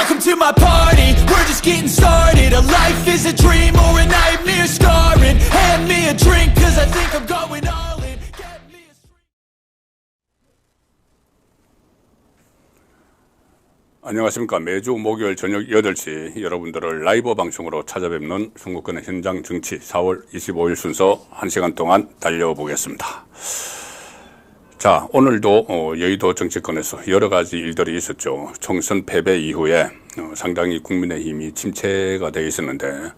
Welcome to my party, we're just getting started. A life is a dream or a nightmare scarring. Hand me a drink cause I think I'm going all in. Get me a 안녕하십니까. 매주 목요일 저녁 8시 여러분들을 라이브 방송으로 찾아뵙는 선거권의 현장 정치 4월 25일 순서 1시간 동안 달려보겠습니다. 자, 오늘도 여의도 정치권에서 여러 가지 일들이 있었죠. 총선 패배 이후에 상당히 국민의힘이 침체가 되어 있었는데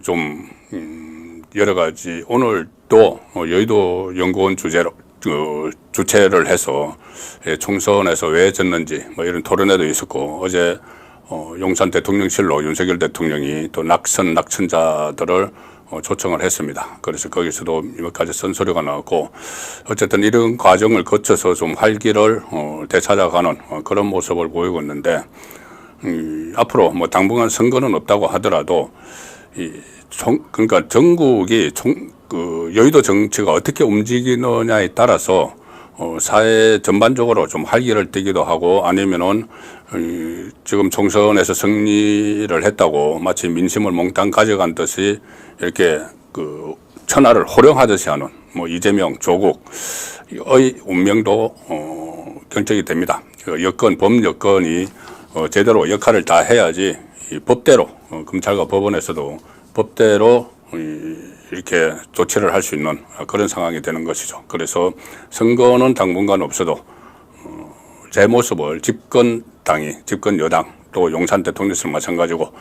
좀 여러 가지 오늘도 여의도 연구원 주최를 해서 총선에서 왜 졌는지 뭐 이런 토론회도 있었고, 어제 용산 대통령실로 윤석열 대통령이 또 낙선자들을 초청을 했습니다. 그래서 거기서도 몇 가지 쓴소리가 나왔고, 어쨌든 이런 과정을 거쳐서 좀 활기를 되찾아가는 그런 모습을 보이고 있는데, 앞으로 뭐 당분간 선거는 없다고 하더라도 그러니까 전국이 여의도 정치가 어떻게 움직이느냐에 따라서 사회 전반적으로 좀 활기를 띠기도 하고, 아니면은 지금 총선에서 승리를 했다고 마치 민심을 몽땅 가져간 듯이 이렇게 천하를 호령하듯이 하는 뭐 이재명, 조국의 운명도 경청이 됩니다. 범 여건이 제대로 역할을 다 해야지 법대로 검찰과 법원에서도 법대로 이렇게 조치를 할 수 있는 그런 상황이 되는 것이죠. 그래서 선거는 당분간 없어도 제 모습을 집권 여당 또 용산 대통령실 마찬가지고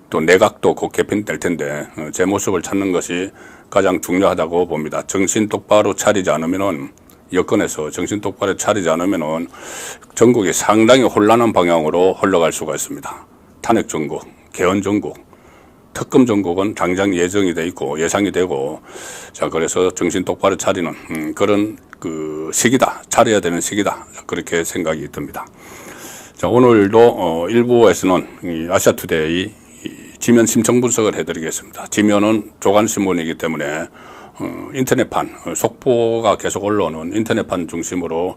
또 내각도 곧 개편될 텐데 제 모습을 찾는 것이 가장 중요하다고 봅니다. 정신 똑바로 차리지 않으면은 여건에서 정신 똑바로 차리지 않으면은 전국이 상당히 혼란한 방향으로 흘러갈 수가 있습니다. 탄핵 전국, 개헌 전국, 특검 전국은 당장 예정이 돼 있고 예상이 되고, 자, 그래서 정신 똑바로 차리는 그런 시기다, 차려야 되는 시기다, 그렇게 생각이 듭니다. 자, 오늘도 일부에서는 이 아시아투데이 지면 심층 분석을 해드리겠습니다. 지면은 조간신문이기 때문에 인터넷판, 속보가 계속 올라오는 인터넷판 중심으로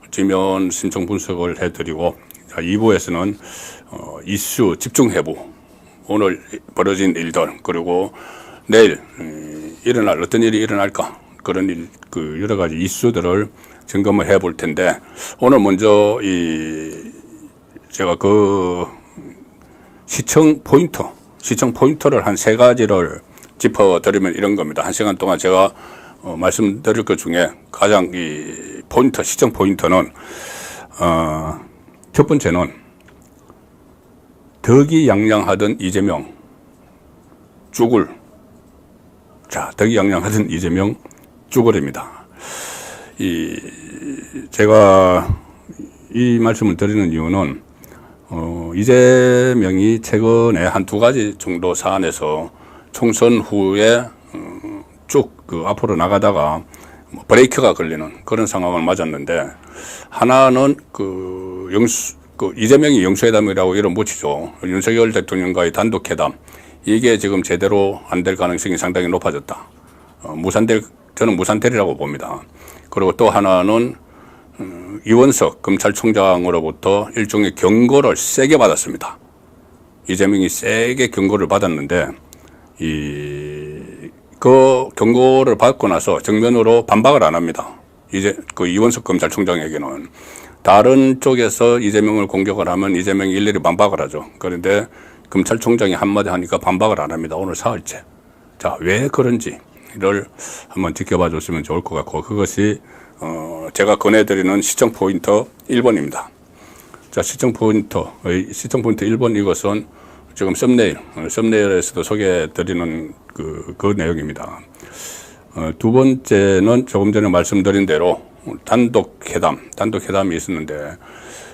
지면 심층 분석을 해드리고, 자, 2부에서는 이슈 집중 해부, 오늘 벌어진 일들, 그리고 내일 어떤 일이 일어날까, 그런 여러 가지 이슈들을 점검을 해 볼 텐데, 오늘 먼저 제가 시청 포인트를 한 3가지를 짚어드리면 이런 겁니다. 1시간 동안 제가 말씀드릴 것 중에 가장 시청 포인트는 첫 번째는 덕이양양하던 이재명 덕이양양하던 이재명 쭈글입니다. 제가 이 말씀을 드리는 이유는 이재명이 최근에 한 2가지 정도 사안에서 총선 후에 쭉 앞으로 나가다가 브레이크가 걸리는 그런 상황을 맞았는데, 하나는 이재명이 영수회담이라고 이름 붙이죠. 윤석열 대통령과의 단독회담. 이게 지금 제대로 안 될 가능성이 상당히 높아졌다. 저는 무산되리라고 봅니다. 그리고 또 하나는 이원석 검찰총장으로부터 일종의 경고를 세게 받았습니다. 이재명이 세게 경고를 받았는데, 그 경고를 받고 나서 정면으로 반박을 안 합니다. 이원석 검찰총장에게는. 다른 쪽에서 이재명을 공격을 하면 이재명이 일일이 반박을 하죠. 그런데 검찰총장이 한마디 하니까 반박을 안 합니다. 오늘 사흘째. 자, 왜 그런지를 한번 지켜봐 주시면 좋을 것 같고, 그것이 제가 권해드리는 시청 포인트 1번입니다. 자, 시청 포인트 1번, 이것은 지금 썸네일에서도 소개해드리는 그 내용입니다. 두 번째는 조금 전에 말씀드린 대로 단독회담이 있었는데,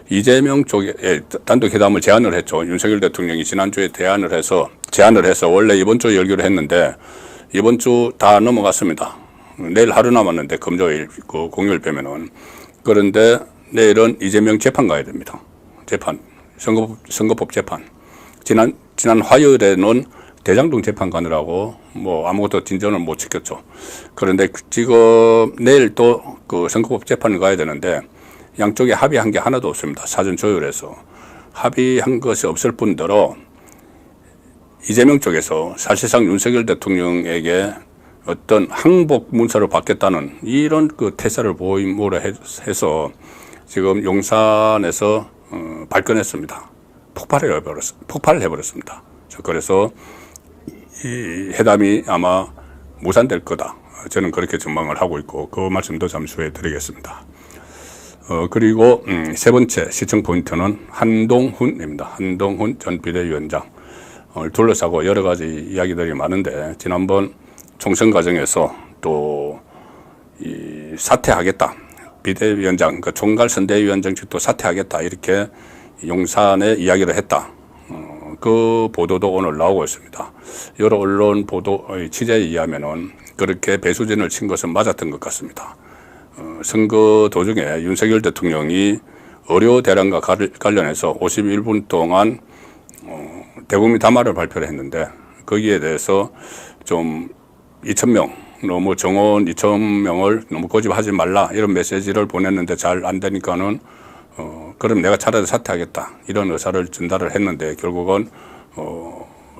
이재명 쪽에 단독회담을 제안을 했죠. 윤석열 대통령이 지난주에 제안을 해서 원래 이번 주에 열기로 했는데 이번 주 다 넘어갔습니다. 내일 하루 남았는데, 금요일 공휴일 빼면은. 그런데 내일은 이재명 재판 가야 됩니다. 선거법 재판. 지난 화요일에는 대장동 재판 가느라고 뭐 아무것도 진전을 못 시켰죠. 그런데 지금 내일 또 선거법 재판을 가야 되는데 양쪽에 합의한 게 하나도 없습니다. 사전 조율해서. 합의한 것이 없을 뿐더러 이재명 쪽에서 사실상 윤석열 대통령에게 어떤 항복 문서를 받겠다는 이런 그 태세를 보임으로 해서 지금 용산에서 발끈했습니다. 폭발을 해버렸습니다. 그래서 이 회담이 아마 무산될 거다. 저는 그렇게 전망을 하고 있고 그 말씀도 잠시 후에 드리겠습니다. 그리고 세 번째 시청 포인트는 한동훈입니다. 한동훈 전 비대위원장을 둘러싸고 여러 가지 이야기들이 많은데 지난번 총선 과정에서 또 이 사퇴하겠다. 비대위원장, 그 총괄 선대위원장직도 사퇴하겠다. 이렇게 용산에 이야기를 했다. 그 보도도 오늘 나오고 있습니다. 여러 언론 보도, 취재에 의하면은 그렇게 배수진을 친 것은 맞았던 것 같습니다. 선거 도중에 윤석열 대통령이 의료 대란과 관련해서 51분 동안 대국민 담화를 발표를 했는데 거기에 대해서 좀 2,000명, 너무 정원 2,000명을 너무 고집하지 말라 이런 메시지를 보냈는데 잘 안 되니까는 그럼 내가 차라리 사퇴하겠다 이런 의사를 전달을 했는데 결국은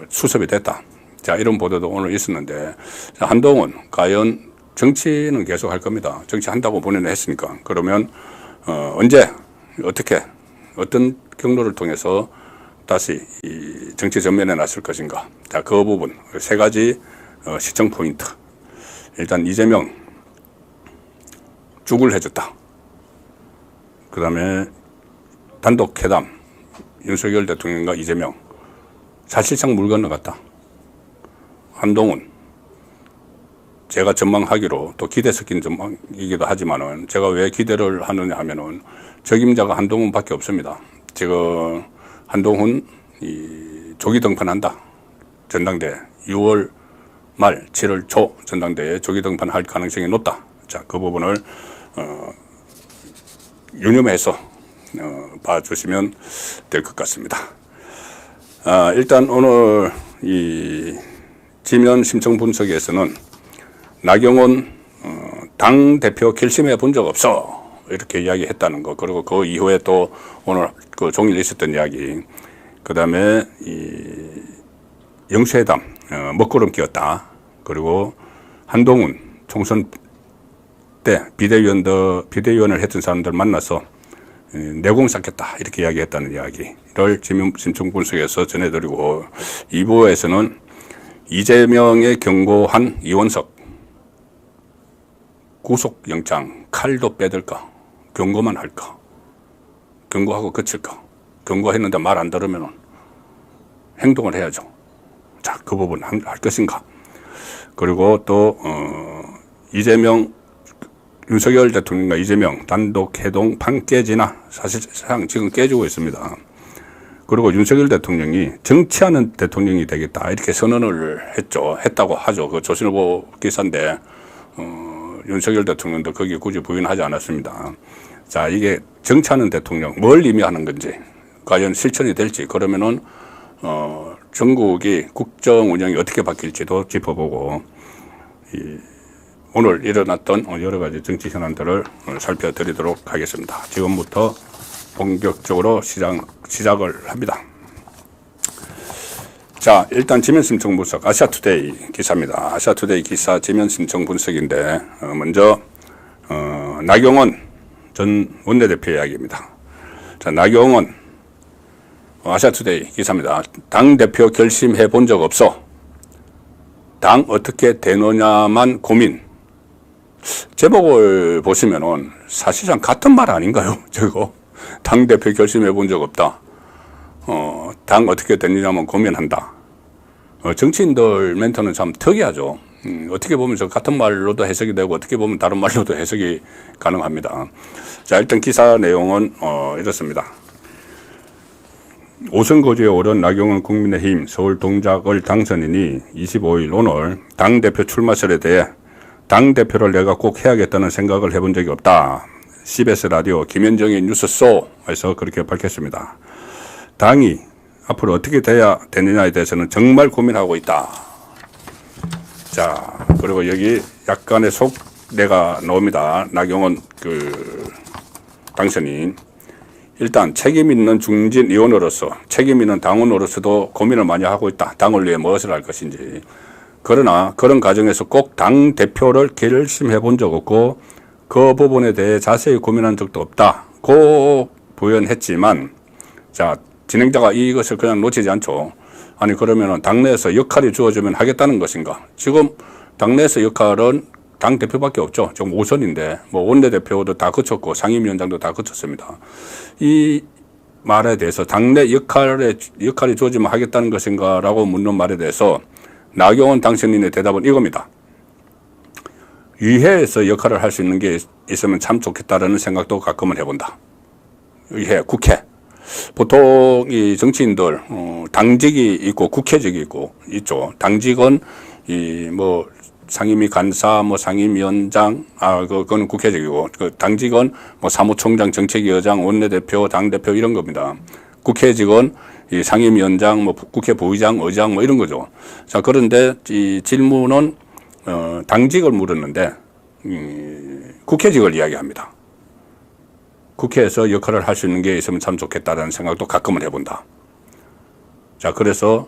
수습이 됐다. 자, 이런 보도도 오늘 있었는데 한동훈 과연 정치는 계속 할 겁니다. 정치한다고 본인은 했으니까. 그러면 언제 어떻게 어떤 경로를 통해서 다시 이 정치 전면에 나설 것인가. 자, 그 부분 세 가지 시청 포인트. 일단 이재명 쭉을 해줬다. 그 다음에 단독 회담 윤석열 대통령과 이재명 사실상 물 건너갔다. 한동훈 제가 전망하기로 또 기대 섞인 전망이기도 하지만은 제가 왜 기대를 하느냐 하면은 적임자가 한동훈밖에 없습니다. 지금 한동훈 조기 등판한다. 전당대 6월 말 7월 초 전당대에 조기 등판할 가능성이 높다. 자, 그 부분을 유념해서 봐주시면 될 것 같습니다. 일단 오늘 이 지면 심층 분석에서는 나경원 당 대표 결심해 본 적 없어 이렇게 이야기했다는 거. 그리고 그 이후에 또 오늘 그 종일 있었던 이야기. 그 다음에 이 영수회담 먹구름끼였다. 그리고 한동훈 총선 때 비대위원을 했던 사람들 만나서 내공 쌓겠다 이렇게 이야기했다는 이야기를 지면 심층 분석에서 전해드리고 2부에서는 이재명의 경고한 이원석 구속영장 칼도 빼들까? 경고만 할까? 경고하고 그칠까? 경고했는데 말 안 들으면 행동을 해야죠. 자, 그 부분 할 것인가? 그리고 또 이재명 윤석열 대통령과 이재명 단독 회동 판 깨지나 사실상 지금 깨지고 있습니다. 그리고 윤석열 대통령이 정치하는 대통령이 되겠다 이렇게 선언을 했다고 하죠. 그 조선일보 기사인데 윤석열 대통령도 거기에 굳이 부인하지 않았습니다. 자, 이게 정치하는 대통령 뭘 의미하는 건지 과연 실천이 될지 그러면은 전국이 국정 운영이 어떻게 바뀔지도 짚어보고 오늘 일어났던 여러 가지 정치 현안들을 살펴드리도록 하겠습니다. 지금부터 본격적으로 시작을 합니다. 자, 일단 지면 심층 분석 아시아투데이 기사입니다. 아시아투데이 기사 지면 심층 분석인데 먼저 나경원 전 원내대표 이야기입니다. 자, 나경원 아시아투데이 기사입니다. 당대표 결심해 본 적 없어. 당 어떻게 되느냐만 고민. 제목을 보시면은 사실상 같은 말 아닌가요? 저거 당대표 결심해 본 적 없다. 당 어떻게 되느냐만 고민한다. 정치인들 멘트는 참 특이하죠. 어떻게 보면 저 같은 말로도 해석이 되고 어떻게 보면 다른 말로도 해석이 가능합니다. 자, 일단 기사 내용은 이렇습니다. 5선 거주에 오른 나경원 국민의힘 서울 동작을 당선인이 25일 오늘 당대표 출마설에 대해 당대표를 내가 꼭 해야겠다는 생각을 해본 적이 없다. CBS 라디오 김현정의 뉴스쇼에서 그렇게 밝혔습니다. 당이 앞으로 어떻게 돼야 되느냐에 대해서는 정말 고민하고 있다. 자, 그리고 여기 약간의 속내가 나옵니다. 나경원 당선인 일단 책임 있는 중진 의원으로서 책임 있는 당원으로서도 고민을 많이 하고 있다. 당을 위해 무엇을 할 것인지. 그러나 그런 과정에서 꼭 당 대표를 결심해 본 적 없고 그 부분에 대해 자세히 고민한 적도 없다고 부연했지만, 자, 진행자가 이것을 그냥 놓치지 않죠. 아니 그러면은 당내에서 역할이 주어지면 하겠다는 것인가? 지금 당내에서 역할은 당 대표밖에 없죠. 지금 5선인데 뭐 원내대표도 다 거쳤고 상임위원장도 다 거쳤습니다. 이 말에 대해서 당내 역할이 주어지면 하겠다는 것인가라고 묻는 말에 대해서 나경원 당선인의 대답은 이겁니다. 의회에서 역할을 할 수 있는 게 있으면 참 좋겠다라는 생각도 가끔은 해본다. 의회, 국회. 보통 이 정치인들 당직이 있고 국회직이 있죠. 당직은 이 뭐 상임위 간사, 뭐 상임위원장, 그거는 국회직이고, 그 당직은 뭐 사무총장, 정책위원장, 원내대표, 당대표 이런 겁니다. 국회직은 이 상임위원장, 뭐 국회 부의장, 의장 뭐 이런 거죠. 자, 그런데 이 질문은 당직을 물었는데 국회직을 이야기합니다. 국회에서 역할을 할 수 있는 게 있으면 참 좋겠다라는 생각도 가끔은 해본다. 자, 그래서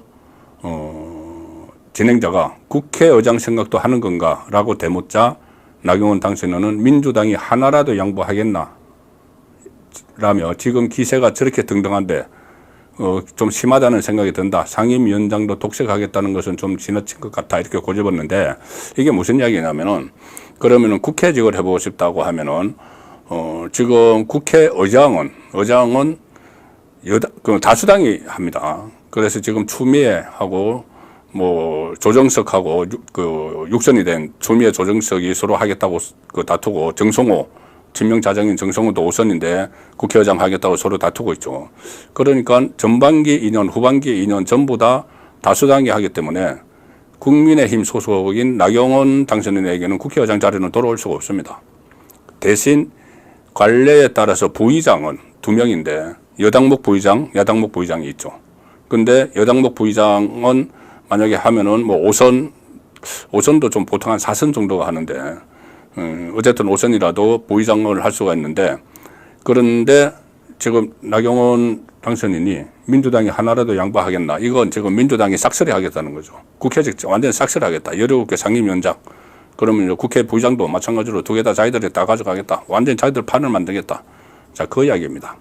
진행자가 국회의장 생각도 하는 건가 라고 대묻자 나경원 당선인은 민주당이 하나라도 양보하겠나 라며 지금 기세가 저렇게 등등한데 좀 심하다는 생각이 든다. 상임위원장도 독식하겠다는 것은 좀 지나친 것 같아. 이렇게 고집었는데 이게 무슨 이야기냐면은 그러면은 국회직을 해보고 싶다고 하면은 지금 국회의장은 다수당이 합니다. 그래서 지금 추미애하고 뭐 조정석하고 육선이 된 추미애 조정석이 서로 하겠다고 다투고 정성호 친명자장인 정성호도 5선인데 국회의장 하겠다고 서로 다투고 있죠. 그러니까 전반기 2년, 후반기 2년 전부 다 다수당이 하기 때문에 국민의힘 소속인 나경원 당선인에게는 국회의장 자리는 돌아올 수가 없습니다. 대신 관례에 따라서 부의장은 2명인데 여당목 부의장, 야당목 부의장이 있죠. 근데 여당목 부의장은 만약에 하면은 뭐 5선도 좀 보통 한 4선 정도가 하는데 어쨌든 5선이라도 부의장을 할 수가 있는데, 그런데 지금 나경원 당선인이 민주당이 하나라도 양보하겠나? 이건 지금 민주당이 싹쓸이 하겠다는 거죠. 국회직 완전히 싹쓸이 하겠다. 17개 상임위원장. 그러면 국회 부의장도 마찬가지로 2개 다 자기들이 다 가져가겠다. 완전히 자기들 판을 만들겠다. 자, 그 이야기입니다.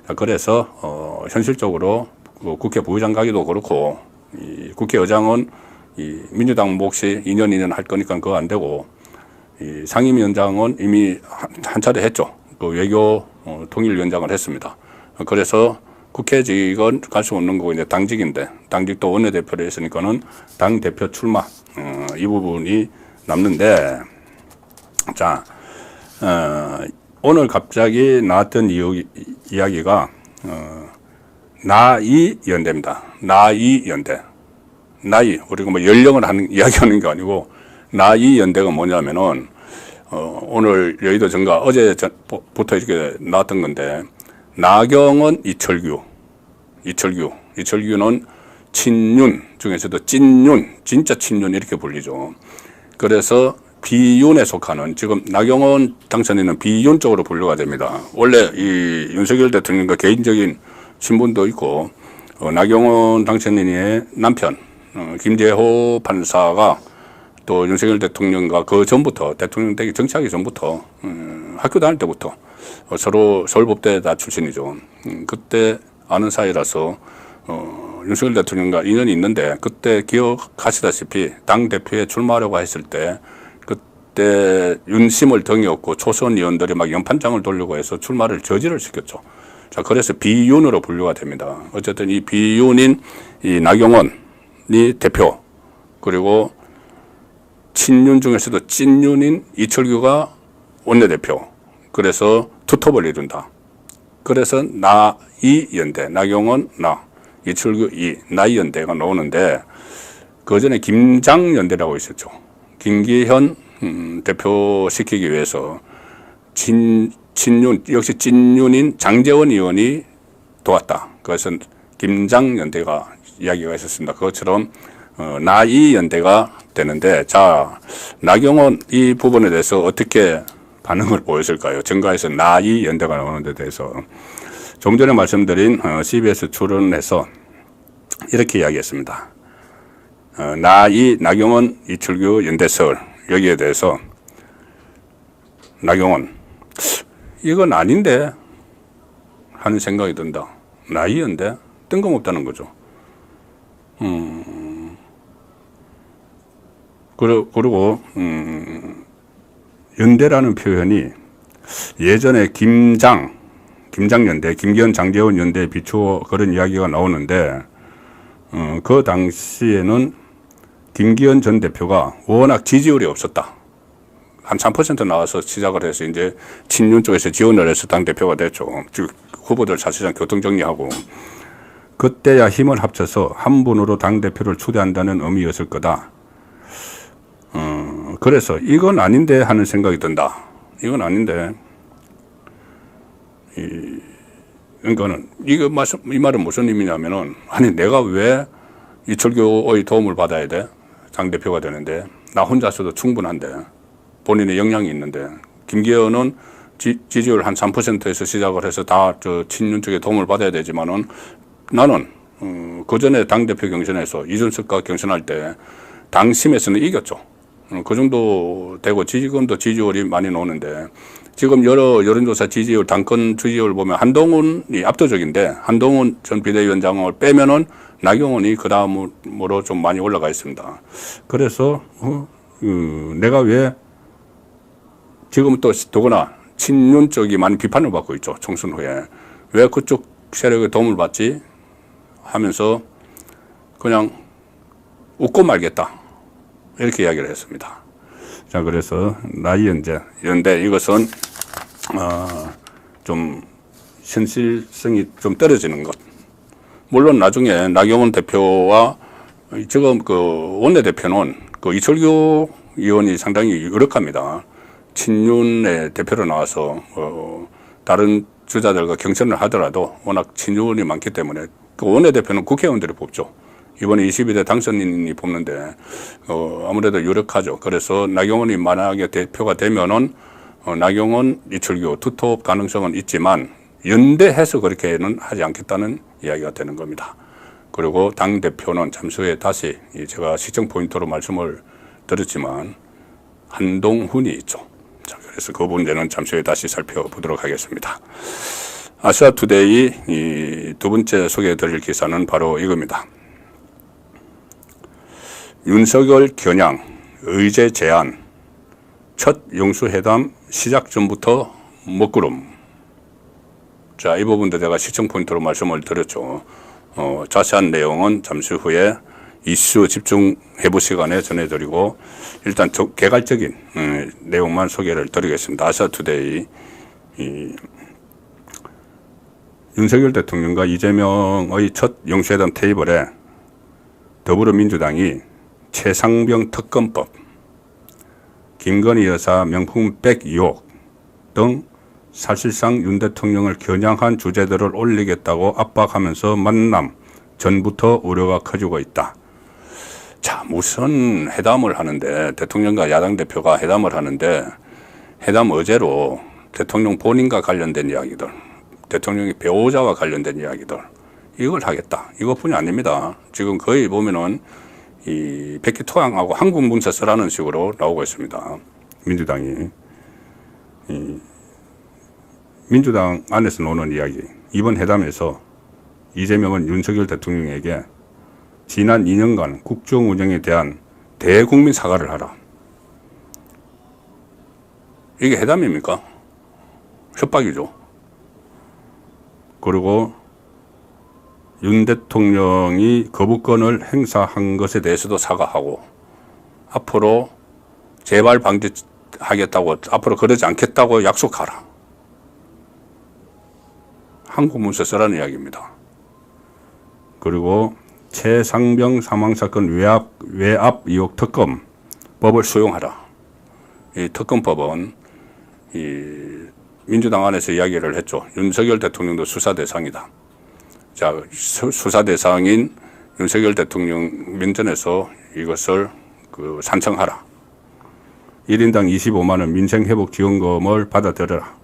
자, 그래서 현실적으로 국회 부의장 가기도 그렇고 이 국회의장은 이 민주당 몫이 2년 할 거니까 그거 안 되고, 이 상임위원장은 이미 한 차례 했죠. 그 외교 통일위원장을 했습니다. 그래서 국회직은 갈 수 없는 거고 이제 당직인데, 당직도 원내대표를 했으니까는 당 대표 출마 이 부분이 남는데, 자 오늘 갑자기 나왔던 이야기가 나이 연대입니다. 나이 연대. 나이, 우리가 뭐 연령을 이야기하는 게 아니고 나이 연대가 뭐냐면은 오늘 여의도 정가 어제부터 이렇게 나왔던 건데, 나경원, 이철규는 친윤 중에서도 찐윤, 진짜 친윤 이렇게 불리죠. 그래서 비윤에 속하는, 지금 나경원 당선인은 비윤 쪽으로 분류가 됩니다. 원래 이 윤석열 대통령과 개인적인 신분도 있고, 나경원 당선인의 남편 김재호 판사가 또 윤석열 대통령과 그 전부터, 대통령 되기 정치하기 전부터 학교 다닐 때부터 서로 서울법대 다 출신이죠. 그때 아는 사이라서 윤석열 대통령과 인연이 있는데, 그때 기억하시다시피 당대표에 출마하려고 했을 때 그때 윤심을 등에 업고 초선 의원들이 막 연판장을 돌리고 해서 출마를 저지를 시켰죠. 자, 그래서 비윤으로 분류가 됩니다. 어쨌든 이 비윤인 이 나경원이 대표, 그리고 친윤 중에서도 찐윤인 이철규가 원내대표. 그래서 투톱을 이룬다. 그래서 나이연대, 나경원 이철규 나이연대가 나오는데, 그 전에 김장연대라고 있었죠. 김기현 대표시키기 위해서 친윤, 역시 찐윤인 장제원 의원이 도왔다. 그래서 김장연대가 이야기가 있었습니다. 그것처럼 나이연대가 되는데, 자, 나경원 이 부분에 대해서 어떻게 반응을 보였을까요? 증가해서 나이 연대가 나오는 데 대해서. 좀 전에 말씀드린 CBS 출연해서 이렇게 이야기했습니다. 나이, 나경원, 이철규, 연대설 여기에 대해서 나경원 이건 아닌데 하는 생각이 든다. 나이 연대? 뜬금없다는 거죠. 그리고 연대라는 표현이 예전에 김장연대, 김기현, 장제원 연대에 비추어 그런 이야기가 나오는데 그 당시에는 김기현 전 대표가 워낙 지지율이 없었다. 한 3% 나와서 시작을 해서 이제 친윤 쪽에서 지원을 해서 당대표가 됐죠. 즉 후보들 사실상 교통정리하고 그때야 힘을 합쳐서 한 분으로 당대표를 추대한다는 의미였을 거다. 그래서 이건 아닌데 하는 생각이 든다. 이건 아닌데. 그러니까는 이 말은 무슨 의미냐면은 아니 내가 왜 이철규의 도움을 받아야 돼? 당대표가 되는데 나 혼자서도 충분한데 본인의 역량이 있는데 김기현은 지지율 한 3%에서 시작을 해서 다 저 친윤 쪽에 도움을 받아야 되지만은 나는 그 전에 당대표 경선에서 이준석과 경선할 때 당심에서는 이겼죠. 그 정도 되고 지금도 지지율이 많이 나오는데 지금 여러 여론조사 지지율, 당권 지지율 보면 한동훈이 압도적인데 한동훈 전 비대위원장을 빼면은 나경원이 그 다음으로 좀 많이 올라가 있습니다. 그래서 내가 왜 지금 또 더구나 친윤 쪽이 많이 비판을 받고 있죠. 총선 후에. 왜 그쪽 세력의 도움을 받지? 하면서 그냥 웃고 말겠다. 이렇게 이야기를 했습니다. 자, 그래서 나이 연대 이것은 좀 현실성이 좀 떨어지는 것. 물론 나중에 나경원 대표와 지금 그 원내대표는 그 이철규 의원이 상당히 유력합니다. 친윤의 대표로 나와서 다른 주자들과 경선을 하더라도 워낙 친윤이 많기 때문에 그 원내대표는 국회의원들이 뽑죠. 이번에 22대 당선인이 뽑는데 아무래도 유력하죠. 그래서 나경원이 만약에 대표가 되면은 나경원, 이철규 투톱 가능성은 있지만 연대해서 그렇게는 하지 않겠다는 이야기가 되는 겁니다. 그리고 당대표는 잠시 후에 다시 제가 시청 포인트로 말씀을 드렸지만 한동훈이 있죠. 자, 그래서 그 문제는 잠시 후에 다시 살펴보도록 하겠습니다. 아시아투데이 이 두 번째 소개해드릴 기사는 바로 이겁니다. 윤석열 겨냥, 의제 제안, 첫 영수회담 시작 전부터 먹구름. 자, 이 부분도 제가 시청 포인트로 말씀을 드렸죠. 자세한 내용은 잠시 후에 이슈 집중해부 시간에 전해드리고 일단 개괄적인 내용만 소개를 드리겠습니다. 아시아투데이 윤석열 대통령과 이재명의 첫 영수회담 테이블에 더불어민주당이 최상병 특검법, 김건희 여사 명품백 의혹 등 사실상 윤 대통령을 겨냥한 주제들을 올리겠다고 압박하면서 만남 전부터 우려가 커지고 있다. 자, 무슨 회담을 하는데 대통령과 야당 대표가 회담을 하는데 회담 어제로 대통령 본인과 관련된 이야기들, 대통령의 배우자와 관련된 이야기들 이걸 하겠다. 이것뿐이 아닙니다. 지금 거의 보면은 이 백기토양하고 한국 문서 쓰라는 식으로 나오고 있습니다. 민주당이. 민주당 안에서 노는 이야기. 이번 회담에서 이재명은 윤석열 대통령에게 지난 2년간 국정 운영에 대한 대국민 사과를 하라. 이게 회담입니까? 협박이죠. 그리고 윤 대통령이 거부권을 행사한 것에 대해서도 사과하고 앞으로 재발 방지하겠다고 앞으로 그러지 않겠다고 약속하라. 한국 문서 쓰라는 이야기입니다. 그리고 최상병 사망사건 외압 의혹 특검법을 수용하라. 이 특검법은 민주당 안에서 이야기를 했죠. 윤석열 대통령도 수사 대상이다. 자, 수사 대상인 윤석열 대통령 면전에서 이것을 산청하라. 1인당 25만 원 민생회복지원금을 받아들여라.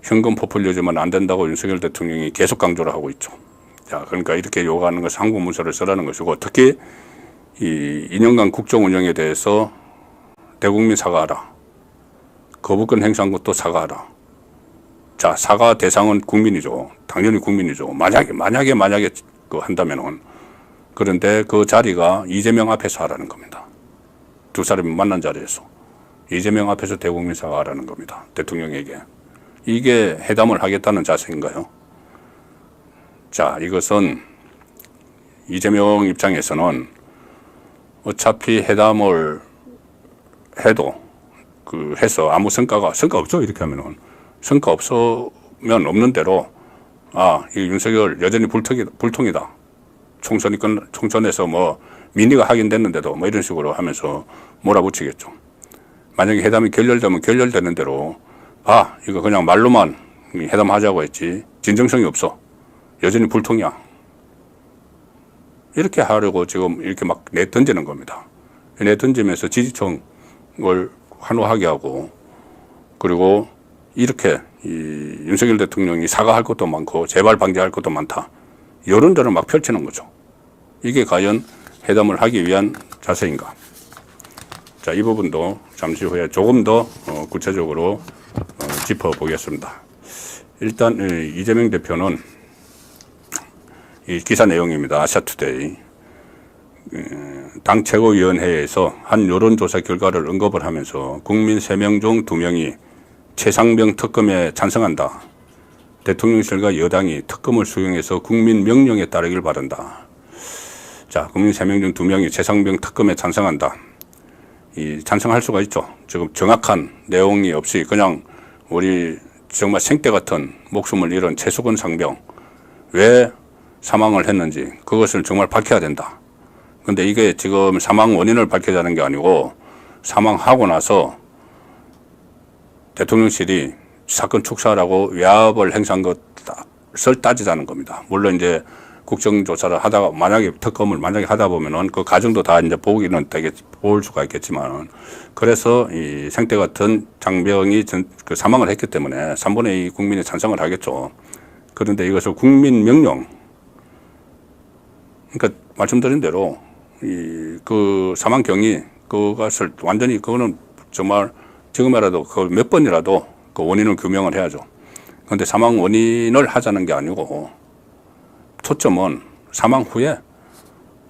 현금 포퓰리즘은 안 된다고 윤석열 대통령이 계속 강조를 하고 있죠. 자, 그러니까 이렇게 요구하는 것은 한국 문서를 쓰라는 것이고, 특히 이 2년간 국정 운영에 대해서 대국민 사과하라. 거부권 행사한 것도 사과하라. 자, 사과 대상은 국민이죠. 당연히 국민이죠. 만약에 그거 한다면은. 그런데 그 자리가 이재명 앞에서 하라는 겁니다. 두 사람이 만난 자리에서. 이재명 앞에서 대국민 사과하라는 겁니다. 대통령에게. 이게 회담을 하겠다는 자세인가요? 자, 이것은 이재명 입장에서는 어차피 회담을 해도 해서 아무 성과 없죠. 이렇게 하면은. 성과 없으면 없는 대로, 이 윤석열 여전히 불통이다. 총선에서 뭐 민의가 확인됐는데도 뭐 이런 식으로 하면서 몰아붙이겠죠. 만약에 회담이 결렬되면 결렬되는 대로, 이거 그냥 말로만 회담하자고 했지 진정성이 없어. 여전히 불통이야. 이렇게 하려고 지금 이렇게 막 내던지는 겁니다. 내던지면서 지지층을 환호하게 하고, 그리고 이렇게 윤석열 대통령이 사과할 것도 많고 재발 방지할 것도 많다. 여론전을 막 펼치는 거죠. 이게 과연 회담을 하기 위한 자세인가? 자, 이 부분도 잠시 후에 조금 더 구체적으로 짚어보겠습니다. 일단 이재명 대표는 이 기사 내용입니다. 아시아투데이. 당 최고위원회에서 한 여론조사 결과를 언급을 하면서 국민 3명 중 2명이 최상병 특검에 찬성한다. 대통령실과 여당이 특검을 수용해서 국민 명령에 따르길 바란다. 자, 국민 3명 중 2명이 최상병 특검에 찬성한다. 찬성할 수가 있죠. 지금 정확한 내용이 없이 그냥 우리 정말 생떼 같은 목숨을 잃은 최수근 상병 왜 사망을 했는지 그것을 정말 밝혀야 된다. 근데 이게 지금 사망 원인을 밝혀자는 게 아니고 사망하고 나서 대통령실이 사건 축사라고 외압을 행사한 것을 따지자는 겁니다. 물론 이제 국정조사를 하다가 만약에 특검을 하다 보면은 그 과정도 다 이제 볼 수가 있겠지만, 그래서 이 생떼 같은 장병이 사망을 했기 때문에 3분의 2 국민이 찬성을 하겠죠. 그런데 이것을 국민 명령, 그러니까 말씀드린 대로 그 사망 경위 그것을 완전히 그거는 정말 지금이라도 그걸 몇 번이라도 그 원인을 규명을 해야죠. 그런데 사망 원인을 하자는 게 아니고 초점은 사망 후에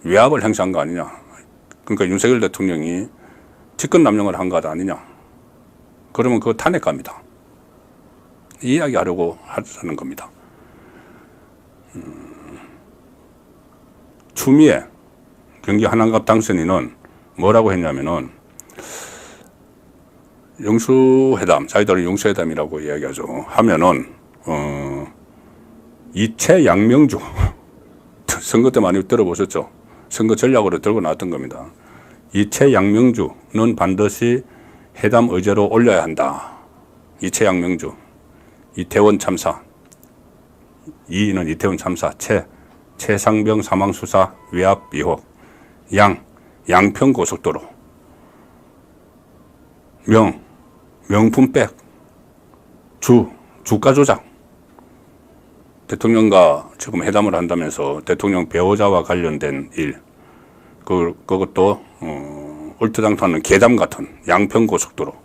외압을 행사한 거 아니냐. 그러니까 윤석열 대통령이 직권남용을 한 것 아니냐. 그러면 그거 탄핵갑니다. 이 이야기 하려고 하자는 겁니다. 추미애 경기 한남갑 당선인은 뭐라고 했냐면은 영수회담, 자기들은 영수회담이라고 이야기하죠. 하면은 이채 양명주 선거 때 많이 들어보셨죠? 선거 전략으로 들고 나왔던 겁니다. 이채 양명주는 반드시 회담 의제로 올려야 한다. 이채 양명주, 이태원 참사, 이는 이태원 참사, 최상병 사망 수사 외압 의혹, 양평 고속도로, 명품백, 주가 조작. 대통령과 지금 회담을 한다면서 대통령 배우자와 관련된 일, 그것도 얼토당토하는 괴담 같은 양평 고속도로,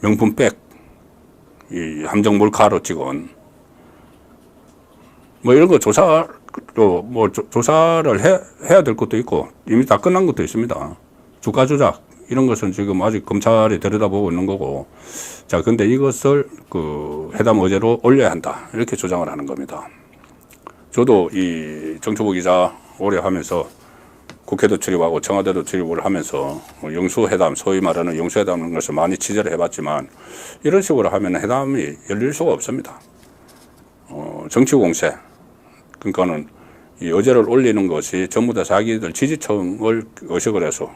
명품백, 이 함정 몰카로 찍은 뭐 이런 거 조사를 해야 될 것도 있고 이미 다 끝난 것도 있습니다. 주가 조작 이런 것은 지금 아직 검찰이 들여다보고 있는 거고, 자, 근데 이것을 그 회담 의제로 올려야 한다. 이렇게 주장을 하는 겁니다. 저도 이 정초보 기자 오래 하면서 국회도 출입하고 청와대도 출입을 하면서 영수회담, 소위 말하는 영수회담인 것을 많이 취재를 해봤지만 이런 식으로 하면 회담이 열릴 수가 없습니다. 정치 공세. 그러니까는 이 의제를 올리는 것이 전부 다 자기들 지지층을 의식을 해서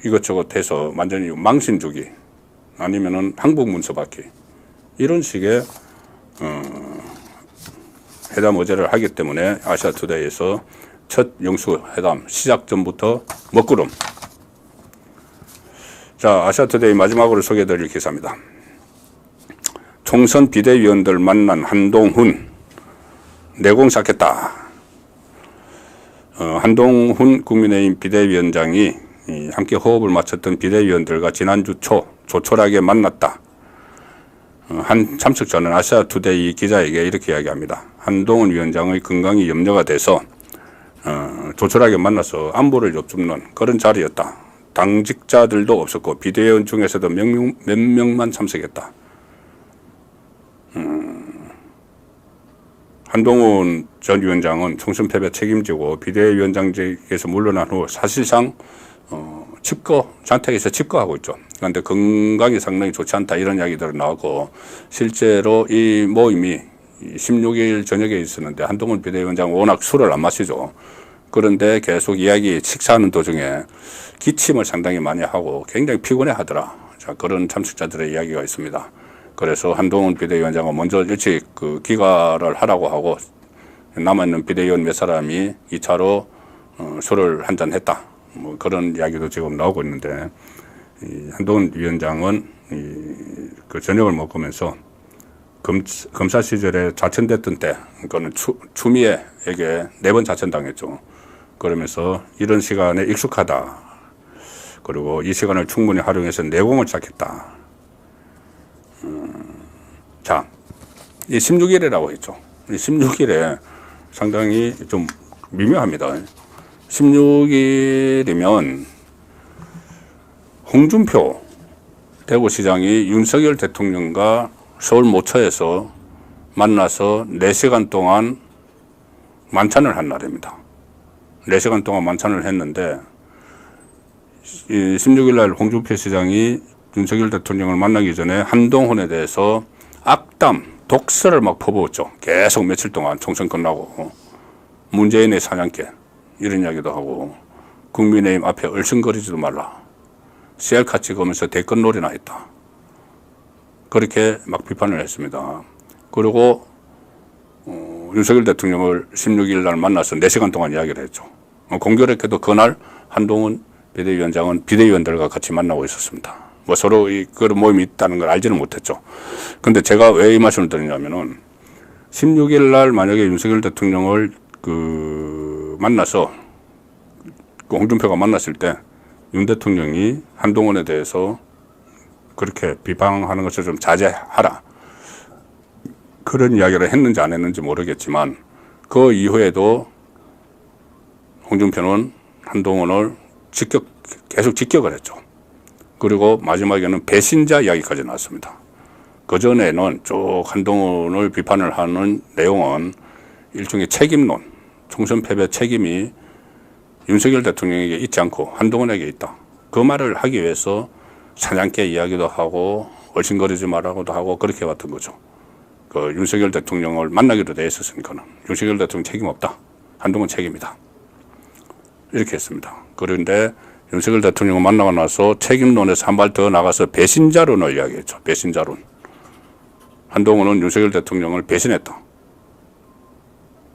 이것저것 해서 완전히 망신 주기 아니면은 항복 문서 받기 이런 식의 회담 의제를 하기 때문에 아시아투데이에서 첫 영수회담 시작 전부터 먹구름 자, 아시아투데이 마지막으로 소개해드릴 기사입니다. 총선 비대위원들 만난 한동훈 내공 쌓겠다. 한동훈 국민의힘 비대위원장이 함께 호흡을 맞췄던 비대위원들과 지난주 초 조촐하게 만났다. 한 참석자는 아시아투데이 기자에게 이렇게 이야기합니다. 한동훈 위원장의 건강이 염려가 돼서 조촐하게 만나서 안부를 여쭙는 그런 자리였다. 당직자들도 없었고 비대위원 중에서도 몇 명만 참석했다. 한동훈 전 위원장은 총선 패배 책임지고 비대위원장직에서 물러난 후 사실상 잔택에서 집거하고 있죠. 그런데 건강이 상당히 좋지 않다 이런 이야기들이 나오고 실제로 이 모임이 16일 저녁에 있었는데 한동훈 비대위원장은 워낙 술을 안 마시죠. 그런데 계속 식사하는 도중에 기침을 상당히 많이 하고 굉장히 피곤해 하더라. 자, 그런 참석자들의 이야기가 있습니다. 그래서 한동훈 비대위원장은 먼저 일찍 귀가를 하라고 하고 남아있는 비대위원 몇 사람이 2차로 술을 한잔 했다. 뭐 그런 이야기도 지금 나오고 있는데 한동훈 위원장은 그 저녁을 먹으면서 검사 시절에 자천됐던 때, 그거는 추미애에게 4번 자천당했죠. 그러면서 이런 시간에 익숙하다. 그리고 이 시간을 충분히 활용해서 내공을 쌓겠다. 자, 이 16일이라고 했죠. 이 16일에 상당히 좀 미묘합니다. 16일이면 홍준표 대구시장이 윤석열 대통령과 서울 모처에서 만나서 4시간 동안 만찬을 한 날입니다. 4시간 동안 만찬을 했는데 16일 날 홍준표 시장이 윤석열 대통령을 만나기 전에 한동훈에 대해서 악담, 독설을 막 퍼부었죠. 계속 며칠 동안 총선 끝나고 문재인의 사냥개 이런 이야기도 하고 국민의힘 앞에 얼씬거리지도 말라. 셀카 찍으면서 대권놀이나 했다. 그렇게 막 비판을 했습니다. 그리고 윤석열 대통령을 16일 날 만나서 4시간 동안 이야기를 했죠. 공교롭게도 그날 한동훈 비대위원장은 비대위원들과 같이 만나고 있었습니다. 뭐 서로 그런 모임이 있다는 걸 알지는 못했죠. 근데 제가 왜 이 말씀을 드리냐면은 16일 날 만약에 윤석열 대통령을 만나서 홍준표가 만났을 때 윤 대통령이 한동훈에 대해서 그렇게 비방하는 것을 좀 자제하라. 그런 이야기를 했는지 안 했는지 모르겠지만 그 이후에도 홍준표는 한동훈을 계속 직격을 했죠. 그리고 마지막에는 배신자 이야기까지 나왔습니다. 그전에는 쭉 한동훈을 비판을 하는 내용은 일종의 책임론, 총선 패배 책임이 윤석열 대통령에게 있지 않고 한동훈에게 있다. 그 말을 하기 위해서 사냥개 이야기도 하고 얼씬거리지 말라고도 하고 그렇게 해왔던 거죠. 윤석열 대통령을 만나기로 돼 있었으니까는 윤석열 대통령 책임 없다. 한동훈 책임이다. 이렇게 했습니다. 그런데 윤석열 대통령을 만나고 나서 책임론에서 한 발 더 나가서 배신자론을 이야기했죠. 배신자론. 한동훈은 윤석열 대통령을 배신했다.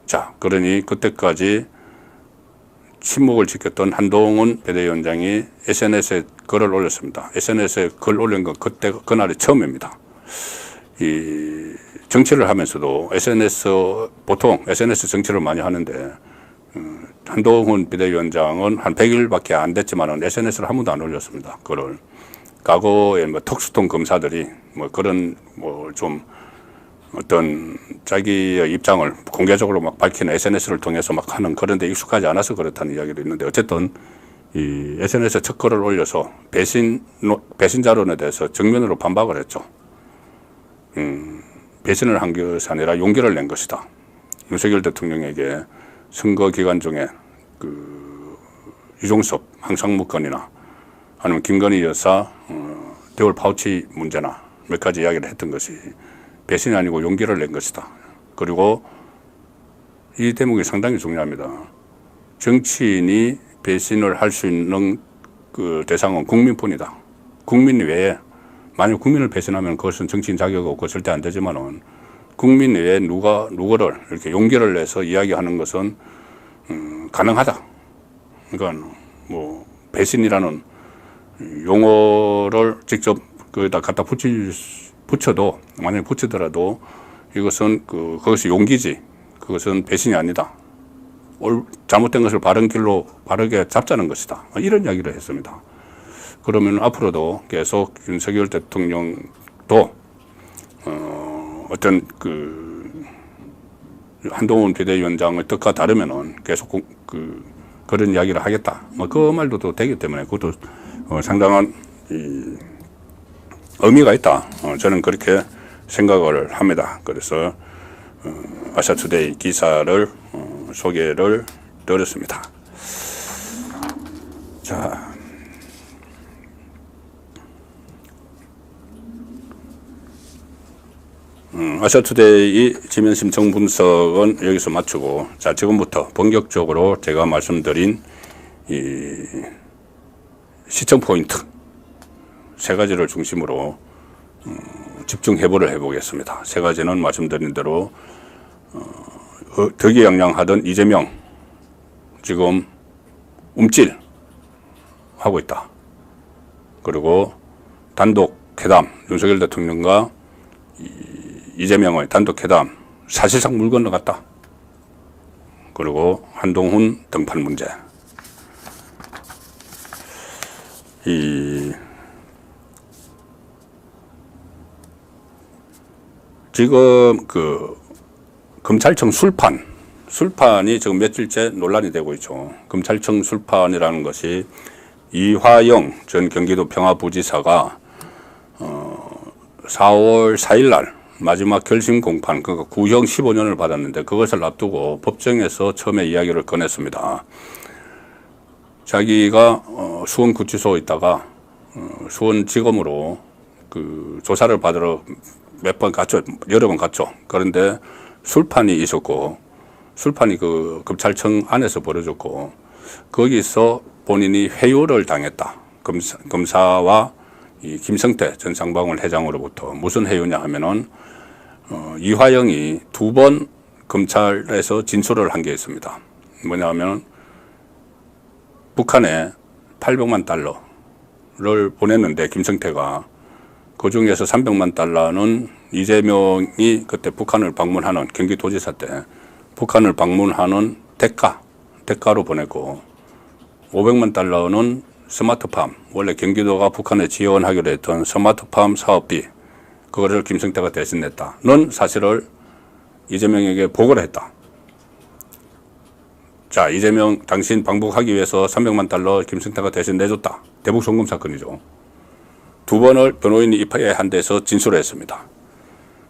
자, 그러니 그때까지 침묵을 지켰던 한동훈 비대위원장이 SNS에 글을 올렸습니다. SNS에 글 올린 건 그날이 처음입니다. 이 정치를 하면서도 보통 SNS 정치를 많이 하는데 한동훈 비대위원장은 한 100일밖에 안 됐지만은 SNS를 한 번도 안 올렸습니다. 그걸 과거에 특수통 검사들이 그런 좀 어떤 자기의 입장을 공개적으로 막 밝히는 SNS를 통해서 막 하는 그런 데 익숙하지 않아서 그렇다는 이야기도 있는데 어쨌든 이 SNS에 첫 글을 올려서 배신자론에 대해서 정면으로 반박을 했죠. 배신을 한 것이 아니라 용기를 낸 것이다. 윤석열 대통령에게 선거 기간 중에 유종섭 항상무 건이나 아니면 김건희 여사 대월 파우치 문제나 몇 가지 이야기를 했던 것이 배신이 아니고 용기를 낸 것이다. 그리고 이 대목이 상당히 중요합니다. 정치인이 배신을 할 수 있는 그 대상은 국민뿐이다. 국민 외에 만약 국민을 배신하면 그것은 정치인 자격 없고 절대 안 되지만은 국민 외에 누구를 이렇게 용기를 내서 이야기하는 것은 가능하다. 그러니까 배신이라는 용어를 직접 거기다 갖다 붙여도, 만약에 붙이더라도 이것은 그것이 용기지, 그것은 배신이 아니다. 잘못된 것을 바른 길로 바르게 잡자는 것이다. 이런 이야기를 했습니다. 그러면 앞으로도 계속 윤석열 대통령도 어떤 한동훈 비대위원장의 뜻과 다르면은 계속 그런 이야기를 하겠다. 그 말도 또 되기 때문에 그것도 상당한 의미가 있다. 저는 그렇게 생각을 합니다. 그래서 아시아투데이 기사를 소개를 드렸습니다. 자, 아시아투데이 지면 심층 분석은 여기서 마치고, 자, 지금부터 본격적으로 제가 말씀드린 이 시청 포인트 세 가지를 중심으로 집중 해보를 해보겠습니다. 세 가지는 말씀드린 대로 덕이양양하던 이재명 지금 움찔하고 있다. 그리고 단독 회담, 윤석열 대통령과 이재명의 단독 회담 사실상 물 건너갔다. 그리고 한동훈 등판 문제. 지금 검찰청 술판이 지금 며칠째 논란이 되고 있죠. 검찰청 술판이라는 것이 이화영 전 경기도 평화부지사가 4월 4일 날 마지막 결심 공판, 그러니까 구형 15년을 받았는데 그것을 앞두고 법정에서 처음에 이야기를 꺼냈습니다. 자기가 수원구치소에 있다가 수원지검으로 조사를 받으러 몇 번 갔죠. 여러 번 갔죠. 그런데 술판이 있었고, 술판이 검찰청 안에서 벌어졌고, 거기서 본인이 회유를 당했다. 검사와 이 김성태 전 상방울 회장으로부터 무슨 회유냐 하면은 이화영이 2번 검찰에서 진술을 한 게 있습니다. 뭐냐 하면 북한에 800만 달러를 보냈는데 김성태가 그 중에서 300만 달러는 이재명이 그때 북한을 방문하는, 경기도지사 때 북한을 방문하는 대가로 보냈고, 500만 달러는 스마트팜, 원래 경기도가 북한에 지원하기로 했던 스마트팜 사업비, 그거를 김성태가 대신 냈다는 사실을 이재명에게 보고를 했다. 자, 이재명 당신 방북하기 위해서 300만 달러 김성태가 대신 내줬다. 대북 송금 사건이죠. 2번을 변호인이 입회한 데서 진술을 했습니다.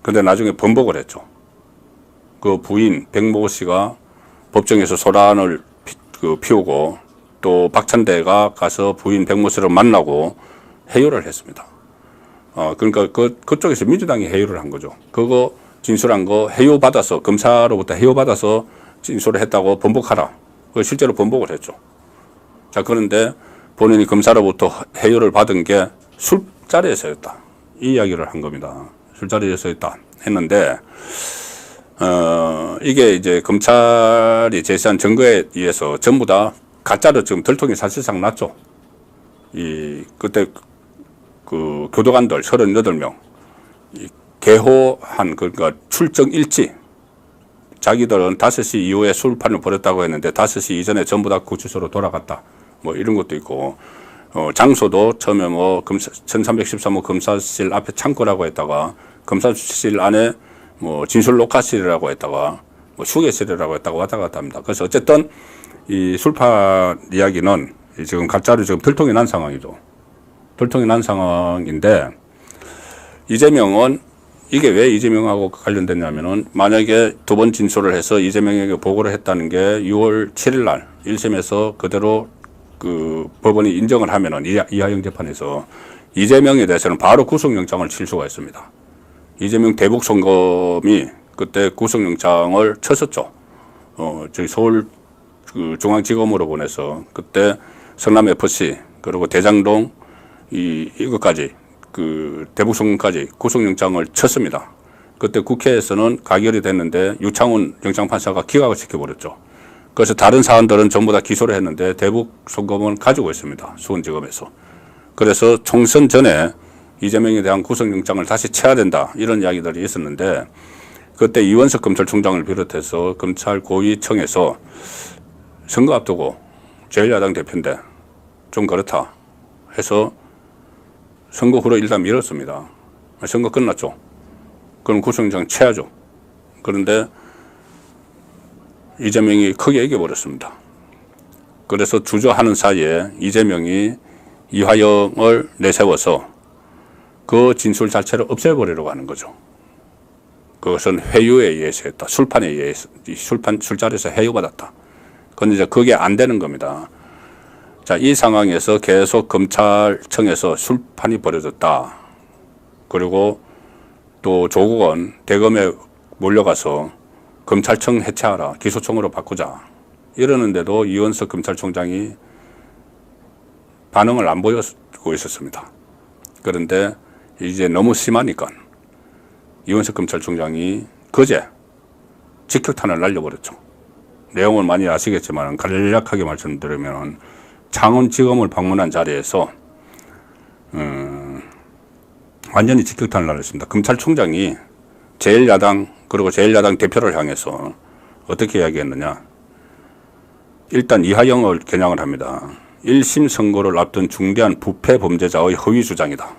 그런데 나중에 번복을 했죠. 그 부인 백모 씨가 법정에서 소란을 피우고, 또 박찬대가 가서 부인 백모 씨를 만나고 회유를 했습니다. 그러니까 그쪽에서 민주당이 회유를 한 거죠. 그거 진술한 거 회유받아서, 검사로부터 회유받아서 진술을 했다고 번복하라. 실제로 번복을 했죠. 자, 그런데 본인이 검사로부터 회유를 받은 게 술자리에서였다. 이 이야기를 한 겁니다. 술자리에서였다 했는데, 이게 이제 검찰이 제시한 증거에 의해서 전부 다 가짜로 지금 들통이 사실상 났죠. 그때 교도관들 38명, 개호한, 그러니까 출정 일지, 자기들은 5시 이후에 술판을 벌였다고 했는데 5시 이전에 전부 다 구치소로 돌아갔다. 뭐 이런 것도 있고, 장소도 처음에 1313호 검사실 앞에 창고라고 했다가 검사실 안에 진술 녹화실이라고 했다가 휴게실이라고 했다가 왔다 갔다 합니다. 그래서 어쨌든 이 술판 이야기는 지금 가짜로 지금 들통이 난 상황이죠. 들통이 난 상황인데, 이재명은 이게 왜 이재명하고 관련됐냐면은, 만약에 2번 진술을 해서 이재명에게 보고를 했다는 게 6월 7일 날 1심에서 그대로 법원이 인정을 하면은, 이하영 재판에서 이재명에 대해서는 바로 구속영장을 칠 수가 있습니다. 이재명 대북 송금이 그때 구속영장을 쳤었죠. 저기 서울 중앙지검으로 보내서 그때 성남FC 그리고 대장동 이것까지 대북 송금까지 구속영장을 쳤습니다. 그때 국회에서는 가결이 됐는데 유창훈 영장판사가 기각을 시켜버렸죠. 그래서 다른 사안들은 전부 다 기소를 했는데 대북 송금은 가지고 있습니다. 수원지검에서. 그래서 총선 전에 이재명에 대한 구속영장을 다시 쳐야 된다 이런 이야기들이 있었는데 그때 이원석 검찰총장을 비롯해서 검찰 고위청에서 선거 앞두고 제1야당 대표인데 좀 그렇다 해서 선거 후로 일단 미뤘습니다. 선거 끝났죠. 그럼 구속영장 쳐야죠. 그런데 이재명이 크게 이겨버렸습니다. 그래서 주저하는 사이에 이재명이 이화영을 내세워서 그 진술 자체를 없애버리려고 하는 거죠. 그것은 회유에 의해서 했다. 술판에 의해서, 술자리에서 회유받았다. 그런데 이제 그게 안 되는 겁니다. 자, 이 상황에서 계속 검찰청에서 술판이 벌어졌다. 그리고 또 조국은 대검에 몰려가서 검찰청 해체하라. 기소청으로 바꾸자. 이러는데도 이원석 검찰총장이 반응을 안 보이고 있었습니다. 그런데 이제 너무 심하니까 이원석 검찰총장이 그제 직격탄을 날려버렸죠. 내용을 많이 아시겠지만 간략하게 말씀드리면 창원지검을 방문한 자리에서 완전히 직격탄을 날렸습니다. 검찰총장이 제1야당 그리고 제1야당 대표를 향해서 어떻게 이야기했느냐. 일단 이화영을 겨냥을 합니다. 1심 선고를 앞둔 중대한 부패 범죄자의 허위 주장이다.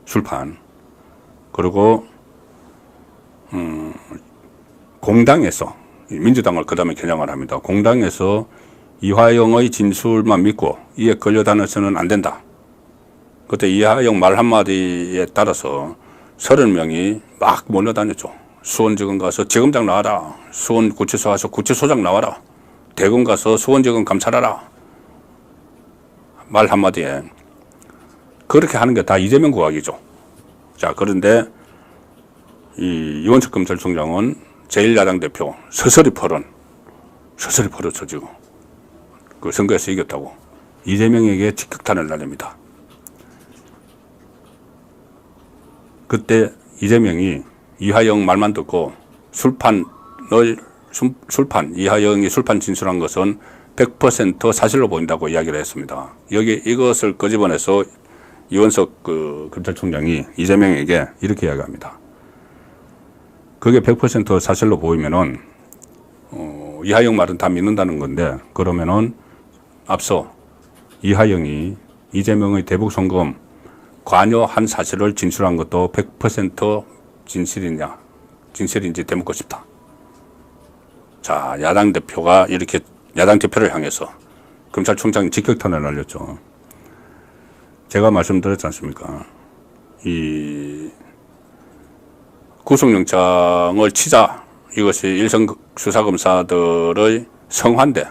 술판. 그리고 공당에서 민주당을 그 다음에 겨냥을 합니다. 공당에서 이화영의 진술만 믿고 이에 걸려다녀서는 안 된다. 그때 이화영 말 한마디에 따라서 30명이 막 몰려다녔죠. 수원지검 가서 지검장 나와라. 수원구치소 가서 구치소장 나와라. 대검 가서 수원지검 감찰하라. 말 한마디에. 그렇게 하는 게 다 이재명 구악이죠. 자, 그런데 이원석 검찰총장은 제1야당 대표 서서리 펄었죠, 지금. 그 선거에서 이겼다고. 이재명에게 직격탄을 날립니다. 그때 이재명이 이화영 말만 듣고 이화영이 술판 진술한 것은 100% 사실로 보인다고 이야기를 했습니다. 이것을 끄집어내서 이원석 검찰총장이 이재명에게 이렇게 이야기합니다. 그게 100% 사실로 보이면은, 이화영 말은 다 믿는다는 건데, 그러면은 앞서 이화영이 이재명의 대북송금 관여한 사실을 진술한 것도 100% 진실인지 되묻고 싶다. 자, 야당 대표가 이렇게 야당 대표를 향해서 검찰총장이 직격탄을 날렸죠. 제가 말씀드렸지 않습니까? 이 구속영장을 치자. 이것이 일선 수사검사들의 성화인데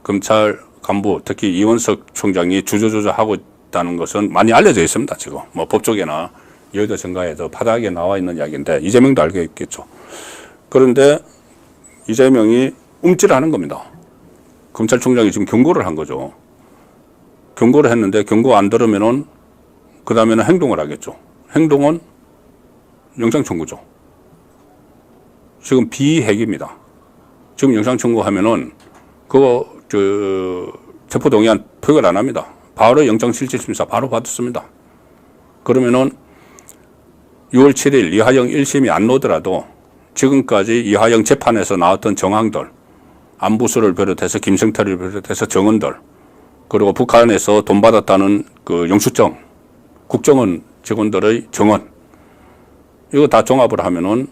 검찰 간부 특히 이원석 총장이 주저하고 있다는 것은 많이 알려져 있습니다. 지금 뭐 법조계나 여의도 정가에도 바닥에 나와 있는 이야기인데 이재명도 알게 있겠죠. 그런데 이재명이 움찔하는 겁니다. 검찰총장이 지금 경고를 한 거죠. 경고를 했는데 경고 안 들으면은 그 다음에는 행동을 하겠죠. 행동은 영장 청구죠. 지금 비핵입니다. 지금 영장 청구하면은 그거 체포동의안 표결 안 합니다. 바로 영장실질심사 바로 받았습니다. 그러면은 6월 7일 이화영 1심이 안 나오더라도 지금까지 이화영 재판에서 나왔던 정황들, 안부수를 비롯해서 김성태를 비롯해서 정원들, 그리고 북한에서 돈 받았다는 그 영수증, 국정원 직원들의 정원, 이거 다 종합을 하면은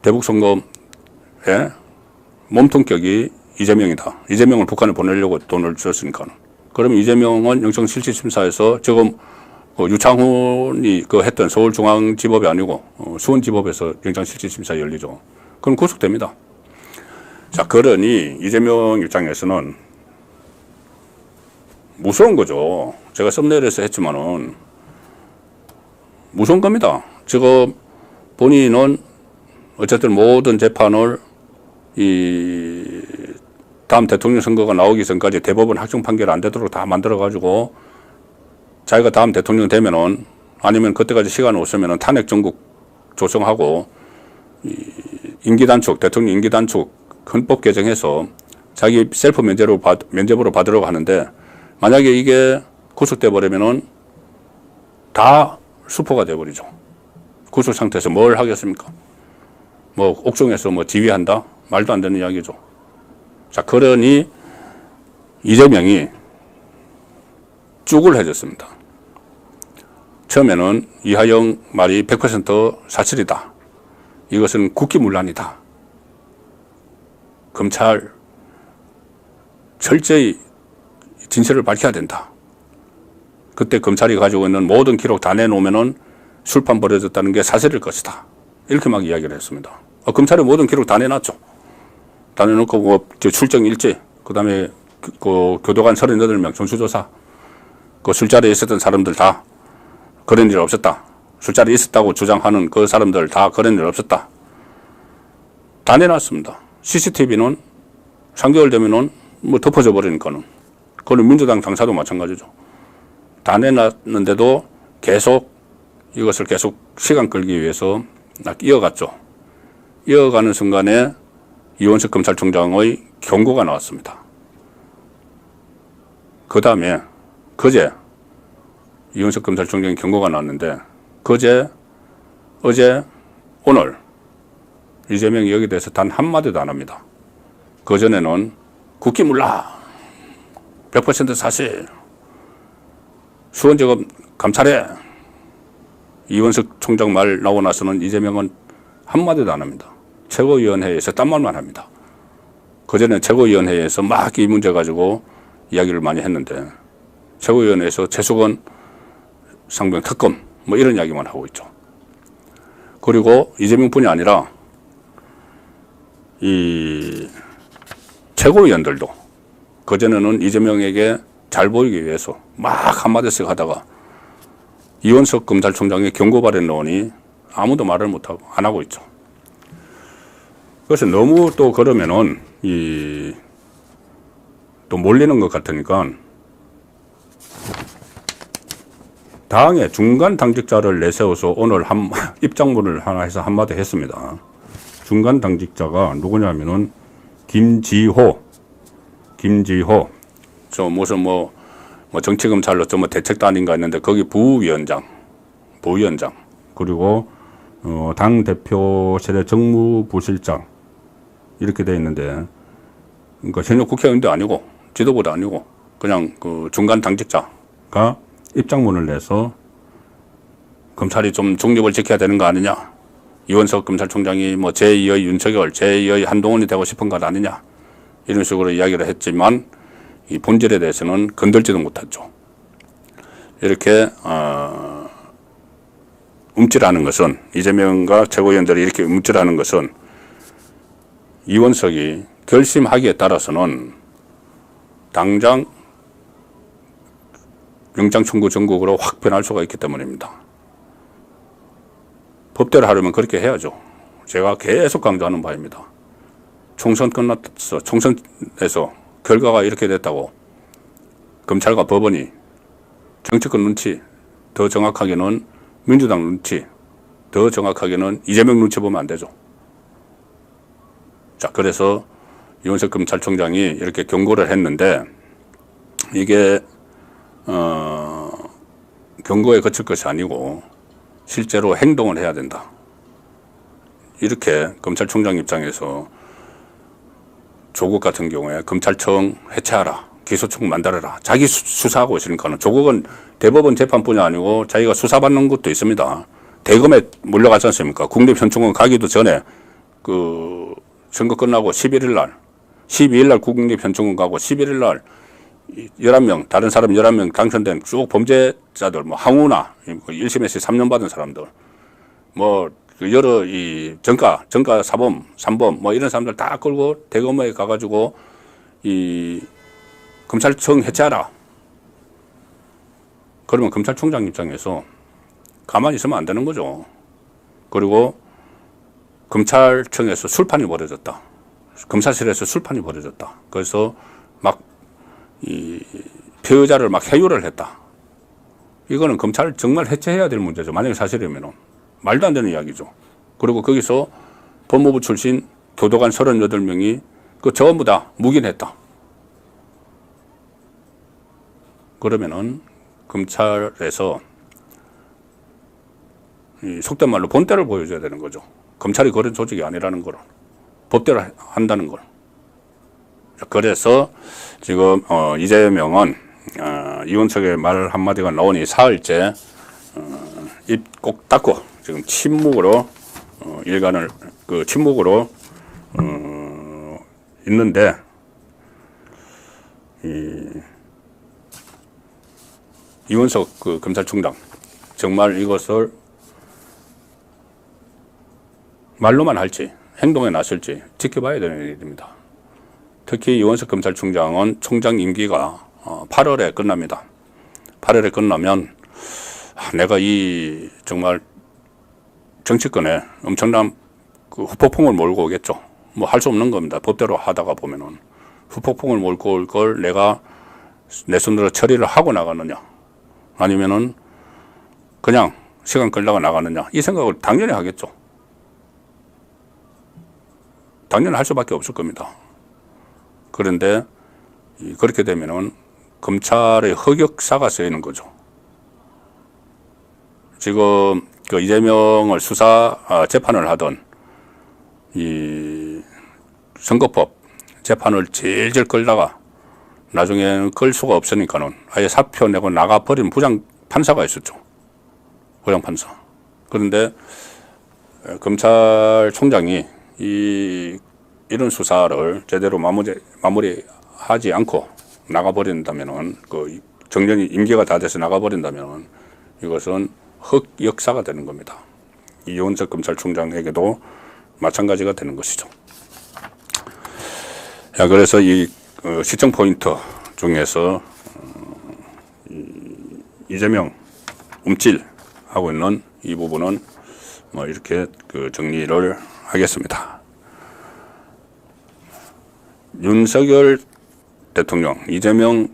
대북송금의 몸통격이 이재명이다. 이재명을 북한에 보내려고 돈을 줬으니까. 그러면 이재명은 영장실질심사에서 지금 유창훈이 했던 서울중앙지법이 아니고 수원지법에서 영장실질심사 열리죠. 그럼 구속됩니다. 자, 그러니 이재명 입장에서는 무서운 거죠. 제가 썸네일에서 했지만은 무서운 겁니다. 지금 본인은 어쨌든 모든 재판을 다음 대통령 선거가 나오기 전까지 대법원 확정 판결 안 되도록 다 만들어가지고 자기가 다음 대통령 되면은 아니면 그때까지 시간 없으면은 탄핵 정국 조성하고 임기 단축, 대통령 임기 단축 헌법 개정해서 자기 셀프 면제부로 받으려고 하는데 만약에 이게 구속돼 버리면은 다 수포가 돼 버리죠. 구속 상태에서 뭘 하겠습니까? 뭐 옥중에서 뭐 지휘한다? 말도 안 되는 이야기죠. 자, 그러니 이재명이 쭉을 해줬습니다. 처음에는 이하영 말이 100% 사실이다. 이것은 국기문란이다. 검찰 철저히 진실을 밝혀야 된다. 그때 검찰이 가지고 있는 모든 기록 다 내놓으면은 술판 벌어졌다는 게 사실일 것이다. 이렇게 막 이야기를 했습니다. 검찰이 모든 기록 다 내놨죠. 다 내놓고 뭐 출정 일지, 그다음에 그 교도관 38명 전수조사, 그 술자리에 있었던 사람들 다 그런 일 없었다. 술자리에 있었다고 주장하는 그 사람들 다 그런 일 없었다. 다 내놨습니다. CCTV는 3개월 되면은 뭐 덮어져 버리니까는. 그건 민주당 당사도 마찬가지죠. 다 내놨는데도 계속 이것을 계속 시간 끌기 위해서 이어갔죠. 이어가는 순간에 이원석 검찰총장의 경고가 나왔습니다. 그 다음에 그제 이원석 검찰총장의 경고가 나왔는데 그제, 어제, 오늘 이재명이 여기에 대해서 단 한마디도 안 합니다. 그전에는 국기문란 100% 사실 수원지검 감찰해 이원석 총장 말 나오고 나서는 이재명은 한마디도 안 합니다. 최고위원회에서 딴 말만 합니다. 그전에 최고위원회에서 막 이 문제 가지고 이야기를 많이 했는데 최고위원회에서 최수건 상병 특검 뭐 이런 이야기만 하고 있죠. 그리고 이재명뿐이 아니라 이 최고위원들도 그전에는 이재명에게 잘 보이기 위해서 막 한마디씩 하다가 이원석 검찰총장의 경고 발언 넣으니 아무도 말을 못하고 안 하고 있죠. 그래서 너무 또 그러면은 또 몰리는 것 같으니까 당의 중간 당직자를 내세워서 오늘 입장문을 하나 해서 한마디 했습니다. 중간 당직자가 누구냐면은 김지호 저 무슨 뭐 정치검찰로서 뭐 대책단인가 했는데 거기 부위원장 그리고 당 대표실의 정무부실장 이렇게 돼 있는데 그러니까 현역 국회의원도 아니고 지도부도 아니고 그냥 그 중간 당직자가 입장문을 내서 검찰이 좀 중립을 지켜야 되는 거 아니냐, 이원석 검찰총장이 뭐 제2의 윤석열, 제2의 한동훈이 되고 싶은 것 아니냐 이런 식으로 이야기를 했지만 이 본질에 대해서는 건들지도 못했죠. 이렇게 움찔하는 것은 이재명과 최고위원들이 이렇게 움찔하는 것은 이원석이 결심하기에 따라서는 당장 영장 청구 전국으로 확 변할 수가 있기 때문입니다. 법대로 하려면 그렇게 해야죠. 제가 계속 강조하는 바입니다. 총선 끝났어. 총선에서 결과가 이렇게 됐다고 검찰과 법원이 정치권 눈치, 더 정확하게는 민주당 눈치, 더 정확하게는 이재명 눈치 보면 안 되죠. 자, 그래서 이원석 검찰총장이 이렇게 경고를 했는데 이게 경고에 그칠 것이 아니고 실제로 행동을 해야 된다. 이렇게 검찰총장 입장에서 조국 같은 경우에 검찰청 해체하라, 기소청 만들어라. 자기 수사하고 있으니까는 조국은 대법원 재판뿐이 아니고 자기가 수사받는 것도 있습니다. 대검에 몰려가지 않습니까? 국립현충원 가기도 전에 그 선거 끝나고 12일 날 국립현충원 가고 11일 날 11명, 다른 사람 11명 당선된 쭉 범죄자들, 뭐 항우나 1심에서 3년 받은 사람들, 뭐 여러 이 정가 사범, 3범 뭐 이런 사람들 다 끌고 대검에 가가지고 이 검찰청 해체하라. 그러면 검찰총장 입장에서 가만히 있으면 안 되는 거죠. 그리고 검찰청에서 술판이 벌어졌다. 검사실에서 술판이 벌어졌다. 그래서 막 이 피의자를 막 해유를 했다. 이거는 검찰 정말 해체해야 될 문제죠. 만약에 사실이면은 말도 안 되는 이야기죠. 그리고 거기서 법무부 출신 교도관 38명이 그 전부 다 묵인했다. 그러면은 검찰에서 이 속된 말로 본때를 보여줘야 되는 거죠. 검찰이 그런 조직이 아니라는 걸, 법대로 한다는 걸. 그래서 지금 이재명은 이원석의 말 한마디가 나오니 사흘째 입 꼭 닫고 지금 침묵으로 일관을 침묵으로 있는데, 이원석 검찰총장 정말 이것을 말로만 할지 행동에 나설지 지켜봐야 되는 일입니다. 특히 이원석 검찰총장은 총장 임기가 8월에 끝납니다. 8월에 끝나면 내가 이 정말 정치권에 엄청난 후폭풍을 몰고 오겠죠. 뭐 할 수 없는 겁니다. 법대로 하다가 보면은 후폭풍을 몰고 올 걸 내가 내 손으로 처리를 하고 나가느냐, 아니면은 그냥 시간 끌다가 나가느냐, 이 생각을 당연히 하겠죠. 당연히 할 수밖에 없을 겁니다. 그런데 그렇게 되면은 검찰의 흑역사가 쓰이는 거죠. 지금 이재명을 재판을 하던 이 선거법 재판을 질질 끌다가 나중에는 끌 수가 없으니까는 아예 사표 내고 나가버린 부장 판사가 있었죠. 부장 판사. 그런데 검찰총장이 이런 수사를 제대로 마무리하지 않고 나가버린다면은, 정년이 임기가 다 돼서 나가버린다면은 이것은 흑역사가 되는 겁니다. 이원석 검찰총장에게도 마찬가지가 되는 것이죠. 그래서 이 시청 포인트 중에서 이재명 움찔하고 있는 이 부분은 뭐 이렇게 정리를 하겠습니다. 윤석열 대통령, 이재명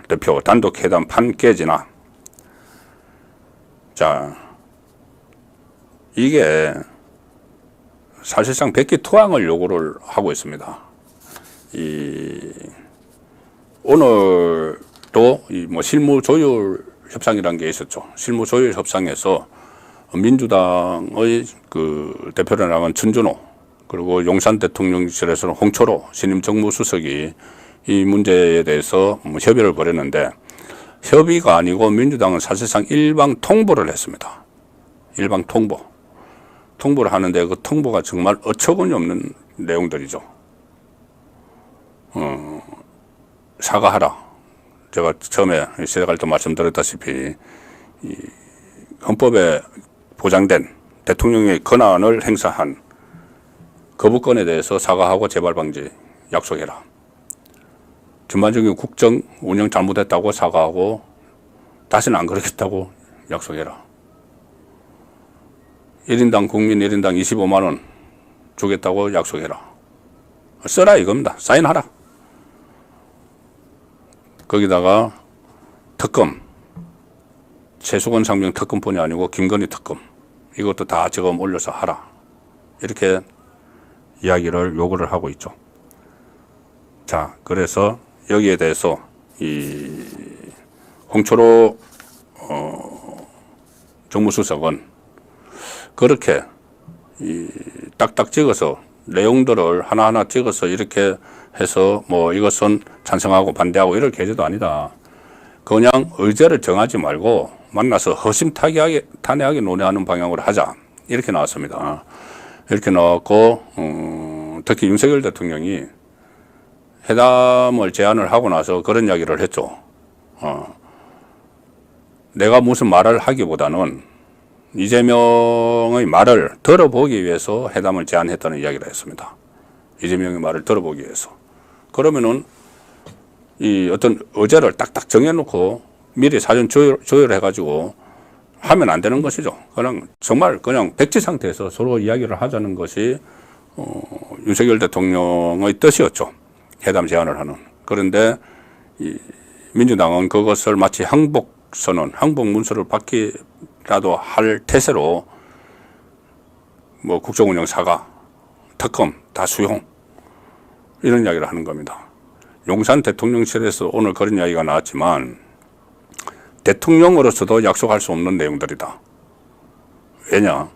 대표 단독 회담 판 깨지나. 자, 이게 사실상 백기투항을 요구를 하고 있습니다. 오늘도 실무 조율 협상이라는 게 있었죠. 실무 조율 협상에서 민주당의 대표로 나간 전준호, 그리고 용산 대통령실에서는 홍철호 신임 정무수석이 이 문제에 대해서 협의를 벌였는데, 협의가 아니고 민주당은 사실상 일방 통보를 했습니다. 일방 통보. 통보를 하는데 그 통보가 정말 어처구니 없는 내용들이죠. 사과하라. 제가 처음에 시작할 때 말씀드렸다시피 이 헌법에 보장된 대통령의 권한을 행사한 거부권에 대해서 사과하고 재발 방지 약속해라. 전반적인 국정 운영 잘못했다고 사과하고 다시는 안 그러겠다고 약속해라. 1인당 국민 1인당 25만 원 주겠다고 약속해라. 써라 이겁니다. 사인하라. 거기다가 특검, 최수건 상병 특검뿐이 아니고 김건희 특검, 이것도 다 지금 올려서 하라. 이렇게 이야기를 요구를 하고 있죠. 자, 그래서 여기에 대해서 이 홍철호 정무수석은 그렇게 딱딱 찍어서 내용들을 하나하나 찍어서 이렇게 해서 이것은 찬성하고 반대하고 이럴 계제도 아니다. 그냥 의제를 정하지 말고 만나서 허심탄회하게 논의하는 방향으로 하자. 이렇게 나왔습니다. 이렇게 나왔고, 특히 윤석열 대통령이 회담을 제안을 하고 나서 그런 이야기를 했죠. 내가 무슨 말을 하기보다는 이재명의 말을 들어보기 위해서 회담을 제안했다는 이야기를 했습니다. 이재명의 말을 들어보기 위해서. 그러면은 이 어떤 의제를 딱딱 정해놓고 미리 사전 조율해가지고 하면 안 되는 것이죠. 정말 백지 상태에서 서로 이야기를 하자는 것이 윤석열 대통령의 뜻이었죠. 회담 제안을 하는. 그런데 이 민주당은 그것을 마치 항복선언, 항복문서를 받기라도 할 태세로 국정운영 사과, 특검 다 수용, 이런 이야기를 하는 겁니다. 용산 대통령실에서 오늘 그런 이야기가 나왔지만 대통령으로서도 약속할 수 없는 내용들이다. 왜냐?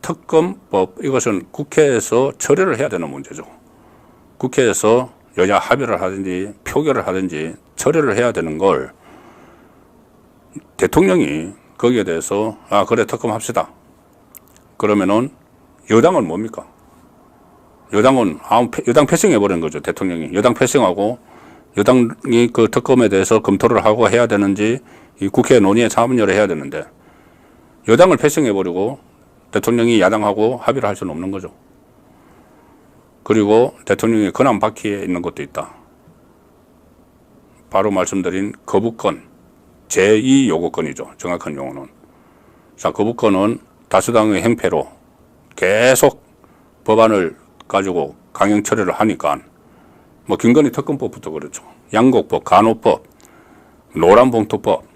특검법, 이것은 국회에서 처리를 해야 되는 문제죠. 국회에서 여야 합의를 하든지 표결을 하든지 처리를 해야 되는 걸 대통령이 거기에 대해서 그래 특검 합시다. 그러면은 여당은 뭡니까? 여당은 여당 패싱해버린 거죠. 대통령이 여당 패싱하고 여당이 그 특검에 대해서 검토를 하고 해야 되는지 이 국회 논의에 참여를 해야 되는데 여당을 패싱해버리고 대통령이 야당하고 합의를 할 수는 없는 거죠. 그리고 대통령이 권한 바퀴에 있는 것도 있다. 바로 말씀드린 거부권, 제2요구권이죠. 정확한 용어는. 자, 거부권은 다수당의 행패로 계속 법안을 가지고 강행 처리를 하니까 뭐 김건희 특검법부터 그렇죠. 양곡법, 간호법, 노란봉투법.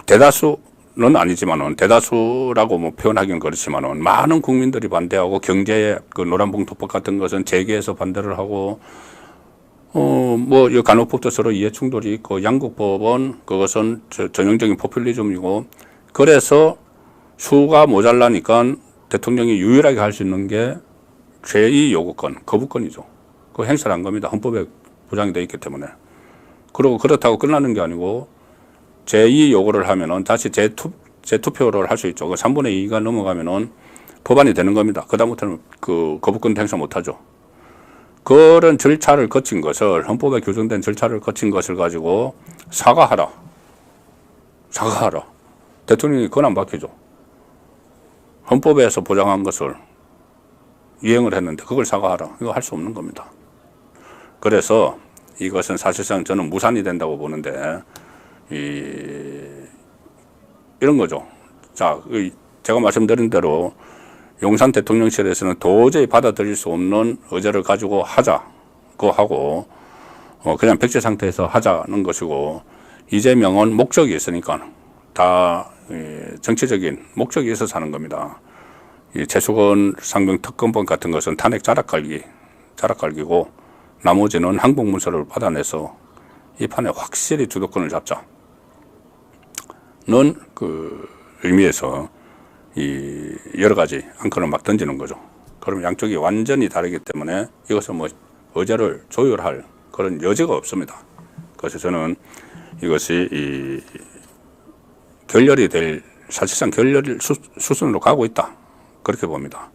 대다수는 아니지만은 대다수라고 뭐 표현하기는 그렇지만은 많은 국민들이 반대하고 경제의 그 노란봉투법 같은 것은 재계에서 반대를 하고 뭐 이 간호법도 서로 이해 충돌이 있고 양곡법은 그것은 전형적인 포퓰리즘이고 그래서 수가 모자라니까 대통령이 유일하게 할 수 있는 게 제2요구권, 거부권이죠. 그거 행사를 한 겁니다. 헌법에 보장이 되어 있기 때문에. 그리고 그렇다고 끝나는 게 아니고 제2요구를 하면은 다시 재투표를 할 수 있죠. 그 3분의 2가 넘어가면은 법안이 되는 겁니다. 그다음부터는 그 거부권 행사 못 하죠. 그런 절차를 거친 것을, 헌법에 규정된 절차를 거친 것을 가지고 사과하라. 대통령이 권한 바뀌죠. 헌법에서 보장한 것을 이행을 했는데 그걸 사과하라. 이거 할 수 없는 겁니다. 그래서 이것은 사실상 저는 무산이 된다고 보는데 이런 거죠. 자, 제가 말씀드린 대로 용산 대통령실에서는 도저히 받아들일 수 없는 의제를 가지고 하자고 하고 그냥 백지 상태에서 하자는 것이고 이재명은 목적이 있으니까 다 정치적인 목적이 있어서 하는 겁니다. 이 최수건 상병 특검법 같은 것은 탄핵 자락갈기고 나머지는 항복문서를 받아내서 이 판에 확실히 주도권을 잡자는 그 의미에서 이 여러 가지 앙커를 막 던지는 거죠. 그러면 양쪽이 완전히 다르기 때문에 이것은 뭐 의제를 조율할 그런 여지가 없습니다. 그래서 저는 이것이 이 결렬이 될 사실상 결렬 수순으로 가고 있다. 그렇게 봅니다.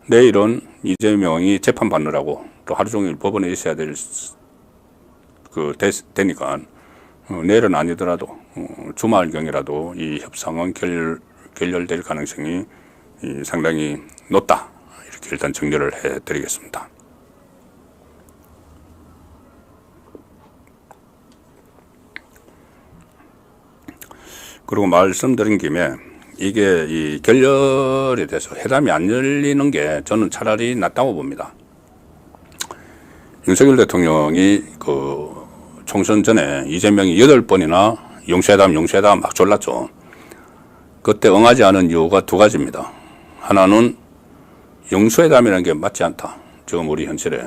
내일은 이재명이 재판받느라고 또 하루 종일 법원에 있어야 되니까 내일은 아니더라도 주말경이라도 이 협상은 결렬될 가능성이 상당히 높다. 이렇게 일단 정리를 해드리겠습니다. 그리고 말씀드린 김에 이게 이 결렬이 돼서 회담이 안 열리는 게 저는 차라리 낫다고 봅니다. 윤석열 대통령이 그 총선 전에 이재명이 8번이나 용수회담 막 졸랐죠. 그때 응하지 않은 이유가 두 가지입니다. 하나는 용수회담이라는 게 맞지 않다. 지금 우리 현실에.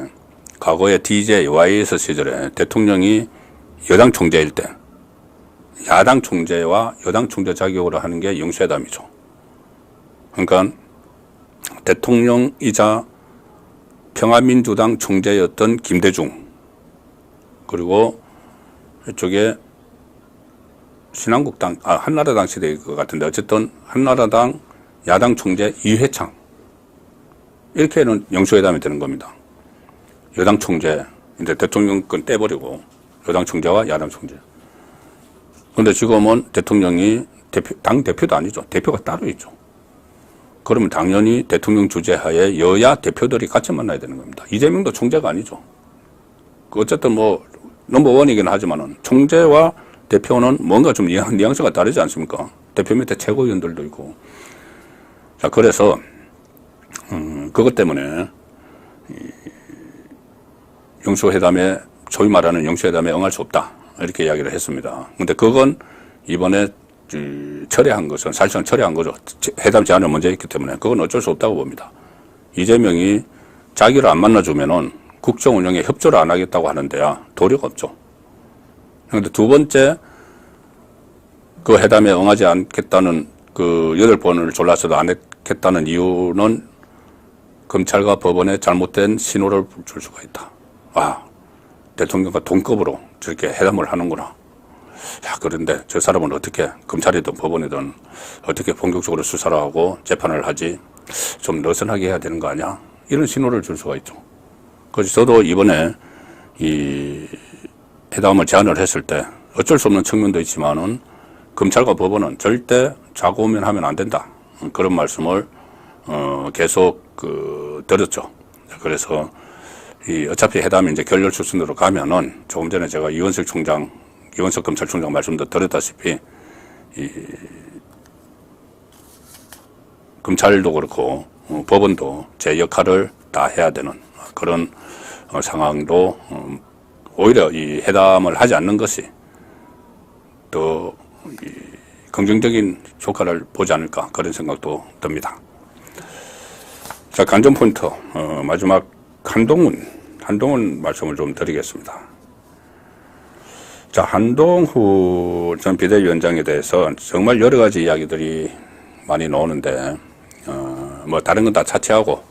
과거에 DJ, YS 시절에 대통령이 여당 총재일 때 야당 총재와 여당 총재 자격으로 하는 게 용수회담이죠. 그러니까 대통령이자 평화민주당 총재였던 김대중 그리고 이쪽에 신한국당, 한나라당 시대일 것 같은데 어쨌든 한나라당 야당 총재 이회창 이렇게는 영수회담이 되는 겁니다. 여당 총재, 이제 대통령권 떼버리고 여당 총재와 야당 총재. 그런데 지금은 대통령이 당 대표도 아니죠. 대표가 따로 있죠. 그러면 당연히 대통령 주재하에 여야 대표들이 같이 만나야 되는 겁니다. 이재명도 총재가 아니죠. 어쨌든 뭐 넘버원이긴 하지만은 총재와 대표는 뭔가 좀 뉘앙스가 다르지 않습니까? 대표 밑에 최고위원들도 있고. 자, 그래서 그것 때문에 영수회담에 소위 말하는 영수회담에 응할 수 없다. 이렇게 이야기를 했습니다. 근데 그건 이번에 철회한 것은 사실상 철회한 거죠. 회담 제안에 문제 있기 때문에 그건 어쩔 수 없다고 봅니다. 이재명이 자기를 안 만나주면은 국정 운영에 협조를 안 하겠다고 하는데야 도리가 없죠. 그런데 두 번째 그 회담에 응하지 않겠다는 그 8번을 졸라서도 안 했겠다는 이유는 검찰과 법원에 잘못된 신호를 줄 수가 있다. 아, 대통령과 동급으로 저렇게 회담을 하는구나. 야, 그런데 저 사람은 어떻게 검찰이든 법원이든 어떻게 본격적으로 수사를 하고 재판을 하지? 좀 느슨하게 해야 되는 거 아니야? 이런 신호를 줄 수가 있죠. 그래서 저도 이번에 이 회담을 제안을 했을 때 어쩔 수 없는 측면도 있지만은 검찰과 법원은 절대 좌고우면하면 안 된다. 그런 말씀을 계속 드렸죠. 그래서 어차피 회담이 이제 결렬 수순으로 가면은 조금 전에 제가 이원석 검찰총장 말씀도 드렸다시피 검찰도 그렇고 법원도 제 역할을 다 해야 되는 그런 상황도 오히려 이 회담을 하지 않는 것이 더 긍정적인 효과를 보지 않을까 그런 생각도 듭니다. 자, 관전 포인트 마지막 한동훈 말씀을 좀 드리겠습니다. 자, 한동훈 전 비대위원장에 대해서 정말 여러 가지 이야기들이 많이 나오는데 뭐 다른 건 다 차치하고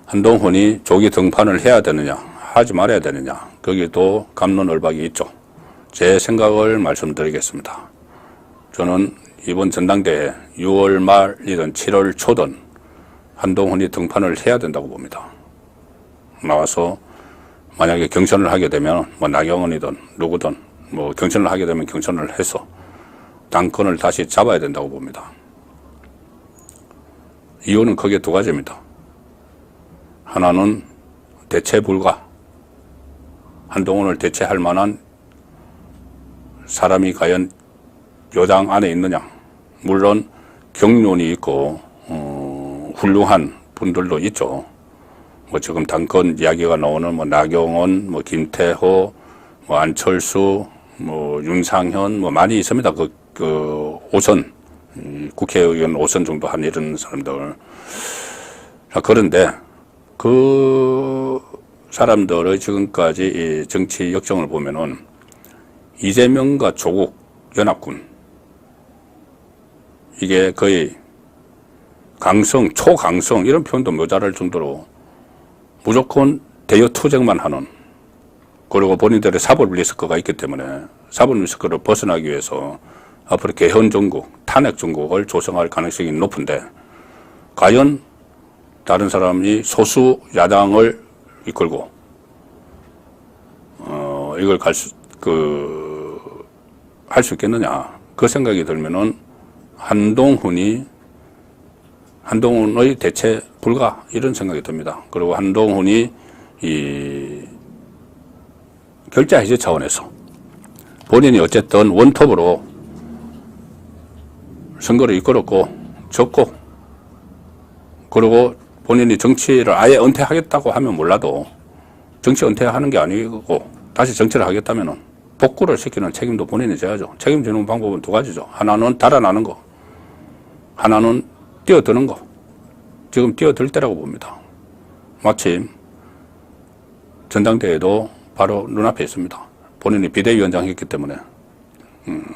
한동훈이 조기 등판을 해야 되느냐 하지 말아야 되느냐 거기도 갑론을박이 있죠. 제 생각을 말씀드리겠습니다. 저는 이번 전당대회 6월 말이든 7월 초든 한동훈이 등판을 해야 된다고 봅니다. 나와서 만약에 경선을 하게 되면 뭐 나경원이든 누구든 뭐 경선을 하게 되면 경선을 해서 당권을 다시 잡아야 된다고 봅니다. 이유는 크게 두 가지입니다. 하나는 대체 불가. 한동훈을 대체할 만한 사람이 과연 여당 안에 있느냐. 물론 경륜이 있고 훌륭한 분들도 있죠. 뭐 지금 당권 이야기가 나오는 뭐 나경원, 뭐 김태호, 뭐 안철수, 뭐 윤상현 뭐 많이 있습니다. 그 5선 국회의원 5선 정도 한 이런 사람들. 그런데 그 사람들의 지금까지 이 정치 역정을 보면은 이재명과 조국 연합군 이게 거의 강성, 초강성 이런 표현도 모자랄 정도로 무조건 대여 투쟁만 하는 그리고 본인들의 사법 리스크가 있기 때문에 사법 리스크를 벗어나기 위해서 앞으로 개헌 정국, 탄핵 정국을 조성할 가능성이 높은데 과연 다른 사람이 소수 야당을 이끌고 이걸 할 수 있겠느냐 그 생각이 들면은 한동훈의 대체 불가 이런 생각이 듭니다. 그리고 한동훈이 이 결자 해제 차원에서 본인이 어쨌든 원톱으로 선거를 이끌었고 졌고 그리고 본인이 정치를 아예 은퇴하겠다고 하면 몰라도 정치 은퇴하는 게 아니고 다시 정치를 하겠다면은 복구를 시키는 책임도 본인이 져야죠. 책임지는 방법은 두 가지죠. 하나는 달아나는 거, 하나는 뛰어드는 거. 지금 뛰어들 때라고 봅니다. 마침 전당대회도 바로 눈앞에 있습니다. 본인이 비대위원장 했기 때문에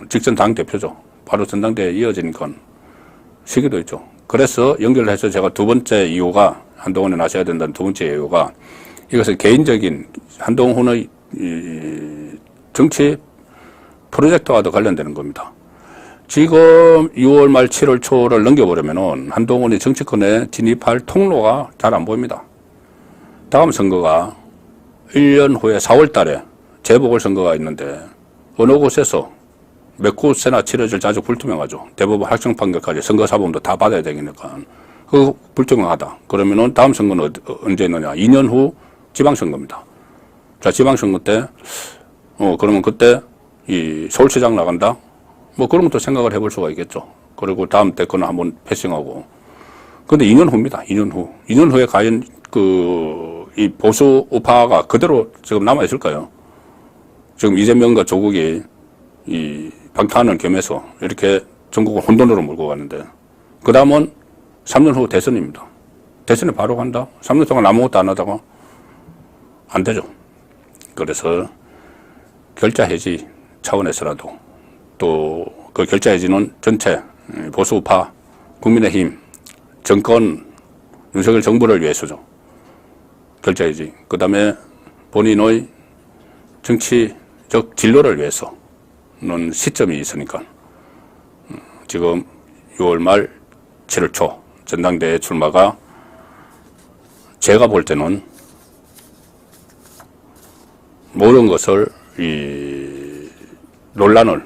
직전 당대표죠. 바로 전당대회에 이어지는 건 시기도 있죠. 그래서 연결해서 제가 두 번째 이유가 한동훈이 나서야 된다는 두 번째 이유가 이것은 개인적인 한동훈의 정치 프로젝트와도 관련되는 겁니다. 지금 6월 말 7월 초를 넘겨보려면은 한동훈이 정치권에 진입할 통로가 잘 안 보입니다. 다음 선거가 1년 후에 4월 달에 재보궐선거가 있는데 어느 곳에서 몇 곳에나 치러질 아주 불투명하죠. 대법원 확정 판결까지 선거사범도 다 받아야 되니까 그 불투명하다. 그러면은 다음 선거는 언제 있느냐. 2년 후 지방선거입니다. 자, 지방선거 때 그러면 그때 이 서울시장 나간다? 뭐 그런 것도 생각을 해볼 수가 있겠죠. 그리고 다음 대권은 한번 패싱하고. 근데 2년 후입니다. 2년 후. 2년 후에 과연 이 보수 우파가 그대로 지금 남아있을까요? 지금 이재명과 조국이 이 방탄을 겸해서 이렇게 전국을 혼돈으로 몰고 가는데 그 다음은 3년 후 대선입니다. 대선에 바로 간다? 3년 동안 아무것도 안 하다가 안 되죠. 그래서 결자 해지 차원에서라도 또 그 결자해지는 전체 보수파, 국민의힘, 정권, 윤석열 정부를 위해서죠. 결자해지. 그 다음에 본인의 정치적 진로를 위해서는 시점이 있으니까 지금 6월 말 7월 초 전당대회 출마가 제가 볼 때는 모든 것을 이 논란을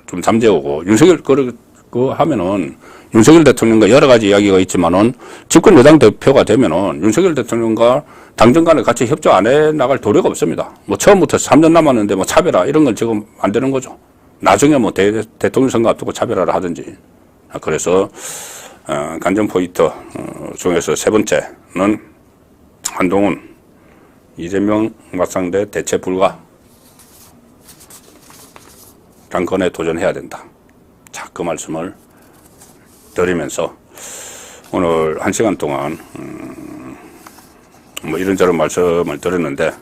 좀 잠재우고 윤석열 그거 하면은 윤석열 대통령과 여러 가지 이야기가 있지만은 집권 여당 대표가 되면은 윤석열 대통령과 당정 간에 같이 협조 안 해 나갈 도리가 없습니다. 뭐 처음부터 3년 남았는데 뭐 차별화 이런 건 지금 안 되는 거죠. 나중에 뭐 대통령 선거 앞두고 차별화를 하든지. 그래서 관전 포인트 중에서 세 번째는 한동훈, 이재명 맞상대 대체 불가. 당권에 도전해야 된다. 자, 그 말씀을 드리면서 오늘 1시간 동안 뭐 이런저런 말씀을 드렸는데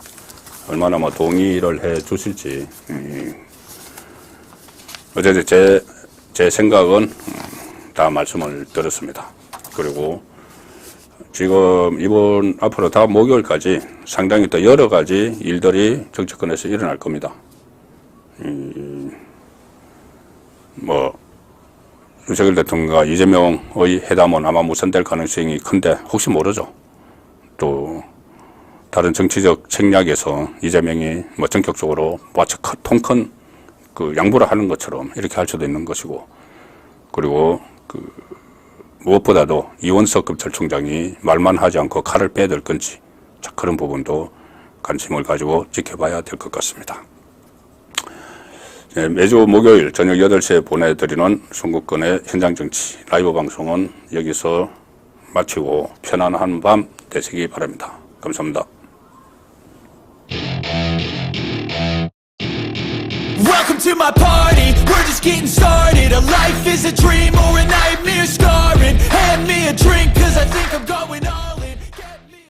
얼마나 뭐 동의를 해 주실지 어쨌든 제 생각은 다 말씀을 드렸습니다. 그리고 지금 이번 앞으로 다음 목요일까지 상당히 또 여러 가지 일들이 정치권에서 일어날 겁니다. 뭐 윤석열 대통령과 이재명의 회담은 아마 무산될 가능성이 큰데 혹시 모르죠. 또 다른 정치적 책략에서 이재명이 뭐 전격적으로 마치 통큰 그 양보를 하는 것처럼 이렇게 할 수도 있는 것이고, 그리고 그 무엇보다도 이원석 검찰총장이 말만 하지 않고 칼을 빼들 건지, 자, 그런 부분도 관심을 가지고 지켜봐야 될 것 같습니다. 네, 매주 목요일 저녁 8시에 보내드리는 송국근의 현장정치 라이브 방송은 여기서 마치고 편안한 밤 되시기 바랍니다. 감사합니다. Welcome to my party, we're just getting started. A life is a dream or a nightmare scarring. Hand me a drink cause I think I'm going all in. Get me